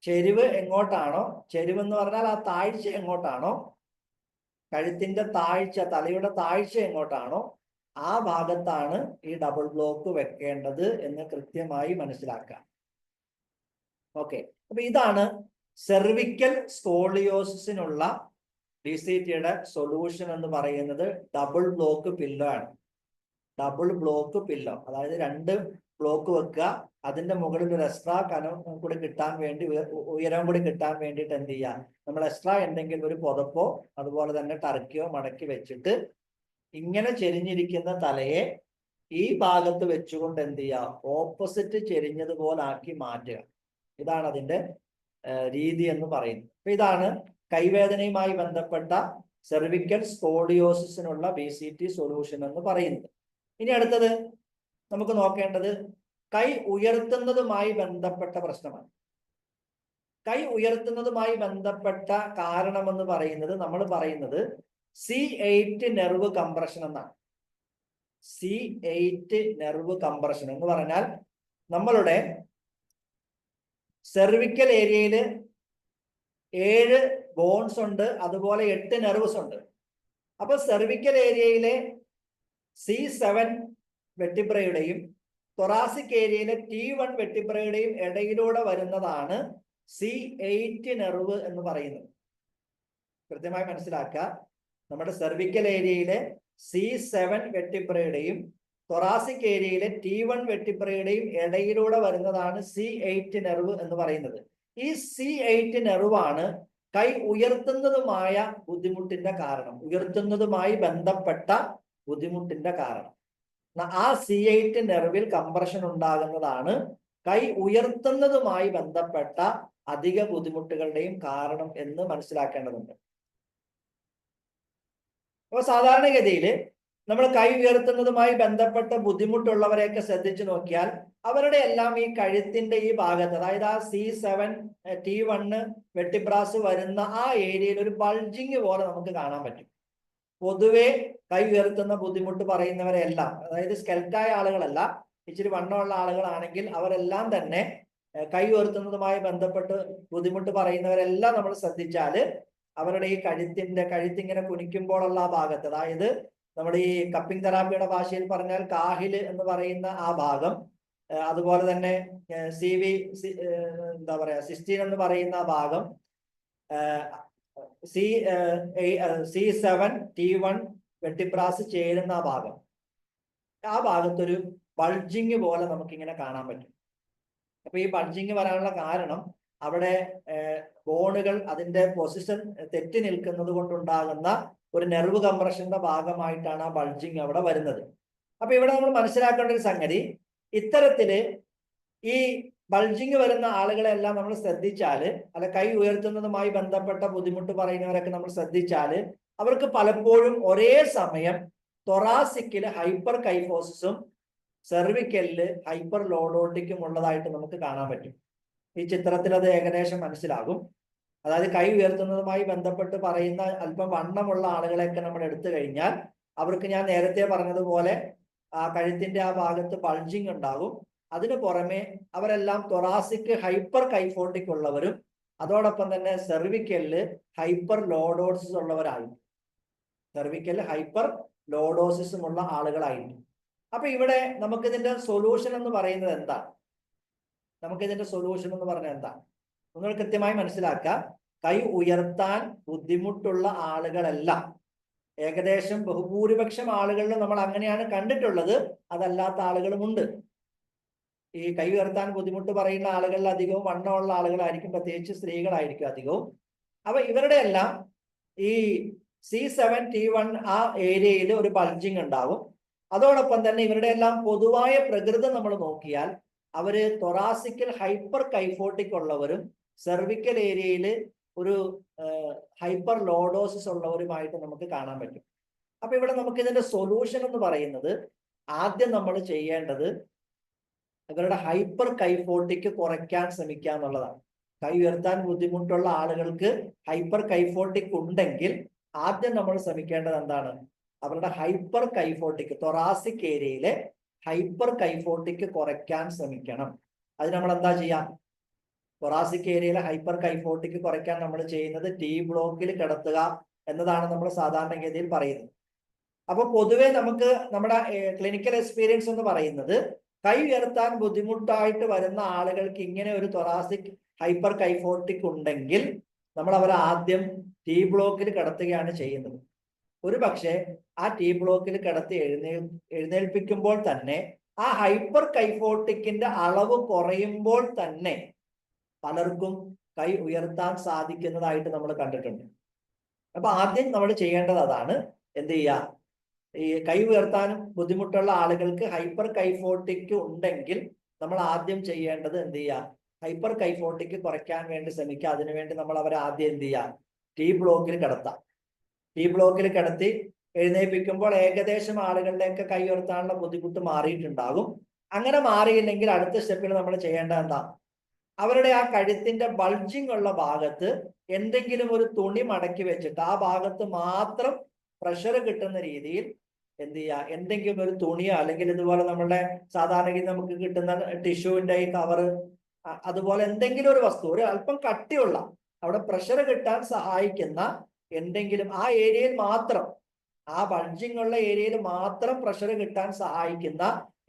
ചെരിവ് എങ്ങോട്ടാണോ, ചെരിവ് എന്ന് പറഞ്ഞാൽ ആ താഴ്ച എങ്ങോട്ടാണോ, കഴുത്തിന്റെ താഴ്ച, തലയുടെ താഴ്ച എങ്ങോട്ടാണോ, ആ ഭാഗത്താണ് ഈ ഡബിൾ ബ്ലോക്ക് വെക്കേണ്ടത് എന്ന് കൃത്യമായി മനസ്സിലാക്കാം. ഓക്കെ, അപ്പൊ ഇതാണ് സെർവിക്കൽ സ്കോളിയോസിനുള്ള BCTയുടെ സൊല്യൂഷൻ എന്ന് പറയുന്നത്. ഡബിൾ ബ്ലോക്ക് പില്ലോ ആണ്. അതായത് 2 ബ്ലോക്ക് വെക്കുക, അതിന്റെ മുകളിൽ ഒരു എക്സ്ട്രാ കനം കൂടി കിട്ടാൻ വേണ്ടി, ഉയരം കൂടി കിട്ടാൻ വേണ്ടിയിട്ട് എന്ത് ചെയ്യുക, നമ്മൾ എക്സ്ട്രാ എന്തെങ്കിലും ഒരു പുതപ്പോ അതുപോലെ തന്നെ ടർക്കിയോ മടക്കി വെച്ചിട്ട് ഇങ്ങനെ ചെരിഞ്ഞിരിക്കുന്ന തലയെ ഈ ഭാഗത്ത് വെച്ചുകൊണ്ട് എന്ത് ചെയ്യുക, ഓപ്പോസിറ്റ് ചെരിഞ്ഞതുപോലാക്കി മാറ്റുക. ഇതാണ് അതിന്റെ രീതി എന്ന് പറയുന്നത്. അപ്പൊ ഇതാണ് കൈവേദനയുമായി ബന്ധപ്പെട്ട സെർവിക്കൽ സ്കോളിയോസിനുള്ള BCT സൊല്യൂഷൻ എന്ന് പറയുന്നത്. ഇനി അടുത്തത് നമുക്ക് നോക്കേണ്ടത് കൈ ഉയർത്തുന്നതുമായി ബന്ധപ്പെട്ട പ്രശ്നമാണ്. കൈ ഉയർത്തുന്നതുമായി ബന്ധപ്പെട്ട കാരണമെന്ന് പറയുന്നത്, നമ്മൾ പറയുന്നത് C8 നെർവ് കംപ്രഷൻ എന്നാണ്. C8 നെർവ് കംപ്രഷൻ എന്ന് പറഞ്ഞാൽ നമ്മളുടെ സെർവിക്കൽ ഏരിയയിൽ 7 ബോൺസ് ഉണ്ട്, അതുപോലെ 8 നെർവ്സ് ഉണ്ട്. അപ്പൊ സെർവിക്കൽ ഏരിയയിലെ C7 വെട്ടിബ്രയുടെയും തൊറാസിക് ഏരിയയിലെ T1 വെട്ടിബ്രയുടെയും ഇടയിലൂടെ വരുന്നതാണ് C8 നെർവ് എന്ന് പറയുന്നത്. കൃത്യമായി മനസ്സിലാക്കുക. നമ്മുടെ സെർവിക്കൽ ഏരിയയിലെ C7 വെട്ടിബ്രയുടെയും തൊറാസിക് ഏരിയയിലെ T1 വെട്ടിബ്രയുടെയും ഇടയിലൂടെ വരുന്നതാണ് C8 നെർവ് എന്ന് പറയുന്നത്. ഈ C8 നെർവാണ് കൈ ഉയർത്തുന്നതുമായ ബുദ്ധിമുട്ടിന്റെ കാരണം, ഉയർത്തുന്നതുമായി ബന്ധപ്പെട്ട ബുദ്ധിമുട്ടിന്റെ കാരണം. ആ C8 നെർവിൽ കംപ്രഷൻ ഉണ്ടാകുന്നതാണ് കൈ ഉയർത്തുന്നതുമായി ബന്ധപ്പെട്ട അധിക ബുദ്ധിമുട്ടുകളുടെയും കാരണം എന്ന് മനസ്സിലാക്കേണ്ടതുണ്ട്. അപ്പൊ സാധാരണഗതിയിൽ നമ്മൾ കൈ ഉയർത്തുന്നതുമായി ബന്ധപ്പെട്ട ബുദ്ധിമുട്ടുള്ളവരെയൊക്കെ ശ്രദ്ധിച്ചു നോക്കിയാൽ അവരുടെ എല്ലാം ഈ കഴുത്തിന്റെ ഈ ഭാഗത്ത്, അതായത് ആ C7 T1 വെട്ടിബ്രാസ് വരുന്ന ആ ഏരിയയിൽ ഒരു ബൾജിങ് പോലെ നമുക്ക് കാണാൻ പറ്റും. പൊതുവെ കൈ ഉയർത്തുന്ന ബുദ്ധിമുട്ട് പറയുന്നവരെല്ലാം, അതായത് സ്കെൽറ്റായ ആളുകളല്ല, ഇച്ചിരി വണ്ണമുള്ള ആളുകളാണെങ്കിൽ അവരെല്ലാം തന്നെ കൈ ഉയർത്തുന്നതുമായി ബന്ധപ്പെട്ട് ബുദ്ധിമുട്ട് പറയുന്നവരെല്ലാം നമ്മൾ ശ്രദ്ധിച്ചാല് അവരുടെ ഈ കഴുത്തിങ്ങനെ കുനിക്കുമ്പോഴുള്ള ആ ഭാഗത്ത്, അതായത് നമ്മുടെ ഈ കപ്പിംഗ് തെറാപ്പിയുടെ ഭാഷയിൽ പറഞ്ഞാൽ കാഹില് എന്ന് പറയുന്ന ആ ഭാഗം, അതുപോലെ തന്നെ എന്താ പറയാ 16 എന്ന് പറയുന്ന ആ ഭാഗം, C7 T1 വെട്ടിബ്രാസ് ചേരുന്ന ആ ഭാഗം, ആ ഭാഗത്തൊരു ബൾജിങ് പോലെ നമുക്കിങ്ങനെ കാണാൻ പറ്റും. അപ്പൊ ഈ ബൾജിങ് വരാനുള്ള കാരണം അവിടെ ബോണുകൾ അതിന്റെ പൊസിഷൻ തെറ്റി നിൽക്കുന്നത് കൊണ്ടുണ്ടാകുന്ന ഒരു നെർവ് കംപ്രഷന്റെ ഭാഗമായിട്ടാണ് ആ ബൾജിങ് അവിടെ വരുന്നത്. അപ്പൊ ഇവിടെ നമ്മൾ മനസ്സിലാക്കേണ്ട ഒരു സംഗതി, ഇത്തരത്തില് ഈ ബൾജിങ് വരുന്ന ആളുകളെല്ലാം നമ്മൾ ശ്രദ്ധിച്ചാല്, അല്ല കൈ ഉയർത്തുന്നതുമായി ബന്ധപ്പെട്ട ബുദ്ധിമുട്ട് പറയുന്നവരൊക്കെ നമ്മൾ ശ്രദ്ധിച്ചാല് അവർക്ക് പലപ്പോഴും ഒരേ സമയം തൊറാസിക്കില് ഹൈപ്പർ കൈഫോസിസും സെർവിക്കലില് ഹൈപ്പർ ലോഡോട്ടിക്കും ഉള്ളതായിട്ട് നമുക്ക് കാണാൻ പറ്റും. ഈ ചിത്രത്തിൽ അത് ഏകദേശം മനസ്സിലാകും. അതായത് കൈ ഉയർത്തുന്നതുമായി ബന്ധപ്പെട്ട് പറയുന്ന അല്പം വണ്ണമുള്ള ആളുകളെയൊക്കെ നമ്മൾ എടുത്തു കഴിഞ്ഞാൽ അവർക്ക് ഞാൻ നേരത്തെ പറഞ്ഞതുപോലെ ആ കഴുത്തിന്റെ ആ ഭാഗത്ത് ബൾജിങ് ഉണ്ടാകും. അതിനു പുറമെ അവരെല്ലാം തൊറാസിക് ഹൈപ്പർ കൈഫോട്ടിക് ഉള്ളവരും അതോടൊപ്പം തന്നെ സെർവിക്കലില് ഹൈപ്പർ ലോഡോസിസ് ഉള്ളവരായിരിക്കും. സെർവിക്കലിൽ ഹൈപ്പർ ലോഡോസിസും ഉള്ള ആളുകളായിരിക്കും. അപ്പൊ ഇവിടെ നമുക്കിതിന്റെ സൊല്യൂഷൻ എന്ന് പറയുന്നത് എന്താണ്? നമുക്കിതിന്റെ സൊല്യൂഷൻ എന്ന് പറഞ്ഞാൽ എന്താണ്? നിങ്ങൾ കൃത്യമായി മനസ്സിലാക്കുക. കൈ ഉയർത്താൻ ബുദ്ധിമുട്ടുള്ള ആളുകളെല്ലാം, ഏകദേശം ബഹുഭൂരിപക്ഷം ആളുകളിൽ നമ്മൾ അങ്ങനെയാണ് കണ്ടിട്ടുള്ളത്, അതല്ലാത്ത ആളുകളുമുണ്ട്. ഈ കൈ ഉയർത്താൻ ബുദ്ധിമുട്ട് പറയുന്ന ആളുകളിൽ അധികവും വണ്ണമുള്ള ആളുകളായിരിക്കും, പ്രത്യേകിച്ച് സ്ത്രീകളായിരിക്കും അധികവും. അപ്പൊ ഇവരുടെ എല്ലാം ഈ C7 T1 ആ ഏരിയയിൽ ഒരു ബൾജിങ് ഉണ്ടാവും. അതോടൊപ്പം തന്നെ ഇവരുടെ എല്ലാം പൊതുവായ പ്രകൃതം നമ്മൾ നോക്കിയാൽ അവര് തൊറാസിക്കൽ ഹൈപ്പർ കൈഫോട്ടിക് ഉള്ളവരും സെർവിക്കൽ ഏരിയയിൽ ഒരു ഹൈപ്പർ ലോഡോസിസ് ഉള്ളവരുമായിട്ട് നമുക്ക് കാണാൻ പറ്റും. അപ്പൊ ഇവിടെ നമുക്ക് ഇതിന്റെ സൊല്യൂഷൻ എന്ന് പറയുന്നത്, ആദ്യം നമ്മൾ ചെയ്യേണ്ടത് ഇവരുടെ ഹൈപ്പർ കൈഫോട്ടിക് കുറയ്ക്കാൻ ശ്രമിക്കുക എന്നുള്ളതാണ്. കൈ ഉയർത്താൻ ബുദ്ധിമുട്ടുള്ള ആളുകൾക്ക് ഹൈപ്പർ കൈഫോട്ടിക് ഉണ്ടെങ്കിൽ ആദ്യം നമ്മൾ ശ്രമിക്കേണ്ടത് എന്താണ്? അവരുടെ ഹൈപ്പർ കൈഫോട്ടിക്, തൊറാസിക് ഏരിയയിലെ ഹൈപ്പർ കൈഫോട്ടിക് കുറയ്ക്കാൻ ശ്രമിക്കണം. അത് നമ്മൾ എന്താ ചെയ്യാം? തൊറാസിക് ഏരിയയിലെ ഹൈപ്പർ കൈഫോട്ടിക് കുറയ്ക്കാൻ നമ്മൾ ചെയ്യുന്നത് T ബ്ലോക്കിൽ കിടത്തുക എന്നതാണ് നമ്മൾ സാധാരണഗതിയിൽ പറയുന്നത്. അപ്പൊ പൊതുവെ നമുക്ക് നമ്മുടെ ക്ലിനിക്കൽ എക്സ്പീരിയൻസ് എന്ന് പറയുന്നത്, കൈ ഉയർത്താൻ ബുദ്ധിമുട്ടായിട്ട് വരുന്ന ആളുകൾക്ക് ഇങ്ങനെ ഒരു തൊറാസിക് ഹൈപ്പർ കൈഫോട്ടിക് ഉണ്ടെങ്കിൽ നമ്മൾ അവരെ ആദ്യം T ബ്ലോക്കിൽ കിടത്തുകയാണ് ചെയ്യുന്നത്. ഒരു പക്ഷേ ആ T ബ്ലോക്കിൽ കിടത്തി എഴുന്നേൽപ്പിക്കുമ്പോൾ തന്നെ ആ ഹൈപ്പർ കൈഫോട്ടിക്കിന്റെ അളവ് കുറയുമ്പോൾ തന്നെ പലർക്കും കൈ ഉയർത്താൻ സാധിക്കുന്നതായിട്ട് നമ്മൾ കണ്ടിട്ടുണ്ട്. അപ്പൊ ആദ്യം നമ്മൾ ചെയ്യേണ്ടത് അതാണ്. എന്ത് ചെയ്യുക? ഈ കൈ ഉയർത്താനും ബുദ്ധിമുട്ടുള്ള ആളുകൾക്ക് ഹൈപ്പർ കൈഫോട്ടിക് ഉണ്ടെങ്കിൽ നമ്മൾ ആദ്യം ചെയ്യേണ്ടത് എന്ത് ചെയ്യുക? ഹൈപ്പർ കൈഫോട്ടിക് കുറയ്ക്കാൻ വേണ്ടി ശ്രമിക്കുക. അതിനുവേണ്ടി നമ്മൾ അവരെ ആദ്യം എന്ത് ചെയ്യുക? T ബ്ലോക്കിൽ കിടത്താം. T ബ്ലോക്കിൽ കിടത്തി എഴുന്നേൽപ്പിക്കുമ്പോൾ ഏകദേശം ആളുകളുടെയൊക്കെ കൈ ഉയർത്താനുള്ള ബുദ്ധിമുട്ട് മാറിയിട്ടുണ്ടാകും. അങ്ങനെ മാറിയില്ലെങ്കിൽ അടുത്ത സ്റ്റെപ്പിൽ നമ്മൾ ചെയ്യേണ്ടത് എന്താ? അവരുടെ ആ കഴുത്തിന്റെ ബൾജിങ് ഉള്ള ഭാഗത്ത് എന്തെങ്കിലും ഒരു തുണി മടക്കി വെച്ചിട്ട് ആ ഭാഗത്ത് മാത്രം പ്രഷർ കിട്ടുന്ന രീതിയിൽ എന്ത് ചെയ്യുക? എന്തെങ്കിലും ഒരു തുണിയോ അല്ലെങ്കിൽ ഇതുപോലെ നമ്മളുടെ സാധാരണ നമുക്ക് കിട്ടുന്ന ടിഷ്യൂവിന്റെ ഈ കവറ്, അതുപോലെ എന്തെങ്കിലും ഒരു വസ്തു, ഒരു അല്പം കട്ടിയുള്ള, അവിടെ പ്രഷർ കിട്ടാൻ സഹായിക്കുന്ന എന്തെങ്കിലും ആ ഏരിയയിൽ മാത്രം, ആ ബൾജിങ് ഉള്ള ഏരിയയിൽ മാത്രം പ്രഷർ കിട്ടാൻ സഹായിക്കുന്ന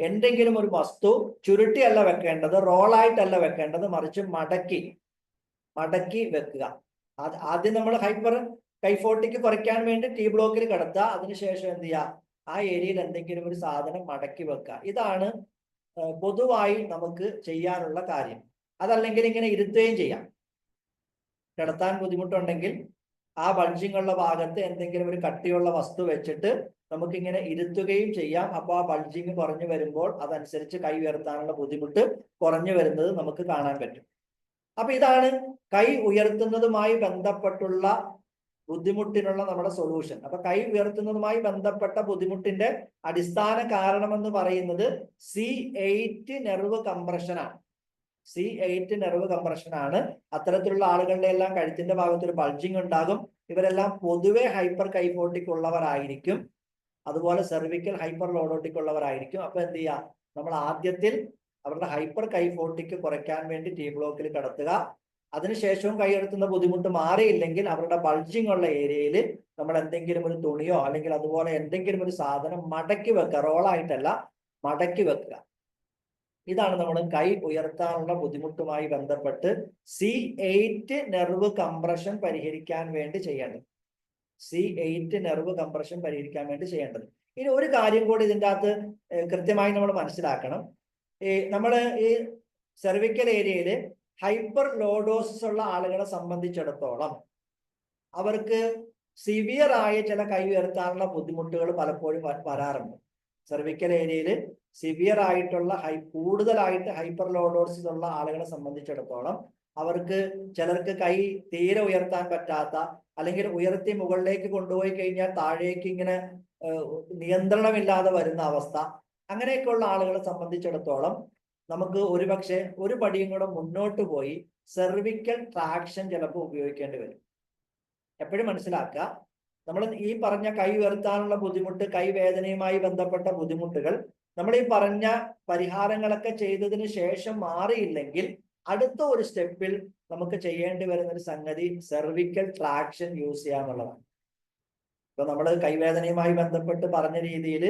എന്തെങ്കിലും ഒരു വസ്തു ചുരുട്ടിയല്ല വെക്കേണ്ടത്, റോളായിട്ടല്ല വെക്കേണ്ടത്, മറിച്ച് മടക്കി വെക്കുക. ആദ്യം നമ്മൾ ഹൈപ്പർ കൈഫോട്ടിക്ക് കുറയ്ക്കാൻ വേണ്ടി ടി ബ്ലോക്കിൽ കിടത്തുക. അതിനുശേഷം എന്ത് ചെയ്യുക, ആ ഏരിയയിൽ എന്തെങ്കിലും ഒരു സാധനം മടക്കി വെക്കുക. ഇതാണ് പൊതുവായി നമുക്ക് ചെയ്യാനുള്ള കാര്യം. അതല്ലെങ്കിൽ ഇങ്ങനെ ഇരുത്തുകയും ചെയ്യാം. കിടത്താൻ ബുദ്ധിമുട്ടുണ്ടെങ്കിൽ ആ ബൾജിങ് ഉള്ള ഭാഗത്ത് എന്തെങ്കിലും ഒരു കട്ടിയുള്ള വസ്തു വെച്ചിട്ട് നമുക്കിങ്ങനെ ഇരുത്തുകയും ചെയ്യാം. അപ്പോൾ ആ ബൾജിങ് കുറഞ്ഞു വരുമ്പോൾ അതനുസരിച്ച് കൈ ഉയർത്താനുള്ള ബുദ്ധിമുട്ട് കുറഞ്ഞു വരുന്നത് നമുക്ക് കാണാൻ പറ്റും. അപ്പൊ ഇതാണ് കൈ ഉയർത്തുന്നതുമായി ബന്ധപ്പെട്ടുള്ള ബുദ്ധിമുട്ടിനുള്ള നമ്മുടെ സൊല്യൂഷൻ. അപ്പൊ കൈ ഉയർത്തുന്നതുമായി ബന്ധപ്പെട്ട ബുദ്ധിമുട്ടിന്റെ അടിസ്ഥാന കാരണം എന്ന് പറയുന്നത് C8 നെർവ് കംപ്രഷൻ ആണ്. C8 നെർവ് കംപ്രഷൻ ആണ്. അത്തരത്തിലുള്ള ആളുകളുടെ എല്ലാം കഴുത്തിന്റെ ഭാഗത്ത് ഒരു ബൾജിങ് ഉണ്ടാകും. ഇവരെല്ലാം പൊതുവെ ഹൈപ്പർ കൈഫോട്ടിക് ഉള്ളവരായിരിക്കും. അതുപോലെ സെർവിക്കൽ ഹൈപ്പർ ലോഡോട്ടിക് ഉള്ളവരായിരിക്കും. അപ്പൊ എന്ത് ചെയ്യുക, നമ്മൾ ആദ്യത്തിൽ അവരുടെ ഹൈപ്പർ കൈഫോട്ടിക് കുറയ്ക്കാൻ വേണ്ടി ടി ബ്ലോക്കിൽ കിടത്തുക. അതിനുശേഷവും കൈയെടുത്തുന്ന ബുദ്ധിമുട്ട് മാറിയില്ലെങ്കിൽ അവരുടെ ബൾജിങ് ഉള്ള ഏരിയയിൽ നമ്മൾ എന്തെങ്കിലും ഒരു തുണിയോ അല്ലെങ്കിൽ അതുപോലെ എന്തെങ്കിലും ഒരു സാധനം മടക്കി വെക്കുക. റോളായിട്ടല്ല, മടക്കി വെക്കുക. ഇതാണ് നമ്മൾ കൈ ഉയർത്താനുള്ള ബുദ്ധിമുട്ടുമായി ബന്ധപ്പെട്ട് C8 നെർവ് കംപ്രഷൻ പരിഹരിക്കാൻ വേണ്ടി ചെയ്യേണ്ടത്. C8 നെർവ് കംപ്രഷൻ പരിഹരിക്കാൻ വേണ്ടി ചെയ്യേണ്ടത്. ഇനി ഒരു കാര്യം കൂടി ഇതിൻ്റെ അകത്ത് കൃത്യമായി നമ്മൾ മനസ്സിലാക്കണം. നമ്മൾ ഈ സെർവിക്കൽ ഏരിയയിൽ ഹൈപ്പർ ലോഡോസിസ് ഉള്ള ആളുകളെ സംബന്ധിച്ചിടത്തോളം അവർക്ക് സിവിയർ ആയ ചില കൈ ഉയർത്താനുള്ള ബുദ്ധിമുട്ടുകൾ പലപ്പോഴും വരാറുണ്ട്. സെർവിക്കൽ ഏരിയയിൽ സിവിയർ ആയിട്ടുള്ള കൂടുതലായിട്ട് ഹൈപ്പർ ലോഡോസിസ് ഉള്ള ആളുകളെ സംബന്ധിച്ചിടത്തോളം അവർക്ക് ചിലർക്ക് കൈ തീരെ ഉയർത്താൻ പറ്റാത്ത, അല്ലെങ്കിൽ ഉയർത്തി മുകളിലേക്ക് കൊണ്ടുപോയി കഴിഞ്ഞാൽ താഴേക്ക് ഇങ്ങനെ നിയന്ത്രണമില്ലാതെ വരുന്ന അവസ്ഥ, അങ്ങനെയൊക്കെയുള്ള ആളുകളെ സംബന്ധിച്ചിടത്തോളം നമുക്ക് ഒരുപക്ഷെ ഒരു പടിയും കൂടെ മുന്നോട്ട് പോയി സെർവിക്കൽ ട്രാക്ഷൻ ചിലപ്പോൾ ഉപയോഗിക്കേണ്ടി വരും. എപ്പോഴും മനസ്സിലാക്കുക, നമ്മൾ ഈ പറഞ്ഞ കൈ ഉയർത്താനുള്ള ബുദ്ധിമുട്ട്, കൈവേദനയുമായി ബന്ധപ്പെട്ട ബുദ്ധിമുട്ടുകൾ നമ്മൾ ഈ പറഞ്ഞ പരിഹാരങ്ങളൊക്കെ ചെയ്തതിന് ശേഷം മാറിയില്ലെങ്കിൽ അടുത്ത ഒരു സ്റ്റെപ്പിൽ നമുക്ക് ചെയ്യേണ്ടി വരുന്ന ഒരു സംഗതി സെർവിക്കൽ ട്രാക്ഷൻ യൂസ് ചെയ്യാന്നുള്ളതാണ്. ഇപ്പൊ നമ്മൾ കൈവേദനയുമായി ബന്ധപ്പെട്ട് പറഞ്ഞ രീതിയിൽ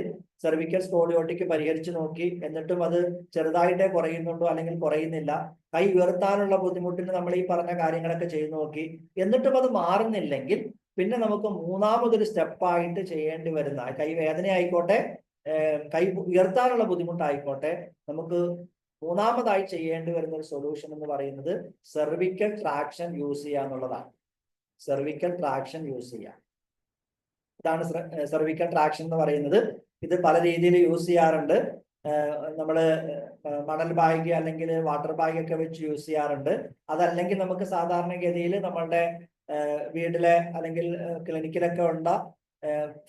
സെർവിക്കൽ സ്പോളിയോട്ടിക് പരിഹരിച്ചു നോക്കി, എന്നിട്ടും അത് ചെറുതായിട്ടേ കുറയുന്നുണ്ടോ അല്ലെങ്കിൽ കുറയുന്നില്ല. കൈ ഉയർത്താനുള്ള ബുദ്ധിമുട്ടിന് നമ്മൾ ഈ പറഞ്ഞ കാര്യങ്ങളൊക്കെ ചെയ്തു നോക്കി, എന്നിട്ടും അത് മാറുന്നില്ലെങ്കിൽ പിന്നെ നമുക്ക് മൂന്നാമതൊരു സ്റ്റെപ്പായിട്ട് ചെയ്യേണ്ടി വരുന്ന, കൈവേദന ആയിക്കോട്ടെ കൈ ഉയർത്താനുള്ള ബുദ്ധിമുട്ടായിക്കോട്ടെ, നമുക്ക് മൂന്നാമതായി ചെയ്യേണ്ടി വരുന്ന ഒരു സൊല്യൂഷൻ എന്ന് പറയുന്നത് സെർവിക്കൽ ട്രാക്ഷൻ യൂസ് ചെയ്യുക എന്നുള്ളതാണ്. സെർവിക്കൽ ട്രാക്ഷൻ യൂസ് ചെയ്യുക, ഇതാണ് സെർവിക്കൽ ട്രാക്ഷൻ എന്ന് പറയുന്നത്. ഇത് പല രീതിയിൽ യൂസ് ചെയ്യാറുണ്ട്. നമ്മൾ മണൽ ബാഗ് അല്ലെങ്കിൽ വാട്ടർ ബാഗ് ഒക്കെ വെച്ച് യൂസ് ചെയ്യാറുണ്ട്. അതല്ലെങ്കിൽ നമുക്ക് സാധാരണഗതിയിൽ നമ്മളുടെ വീട്ടിലെ അല്ലെങ്കിൽ ക്ലിനിക്കിലൊക്കെ ഉണ്ട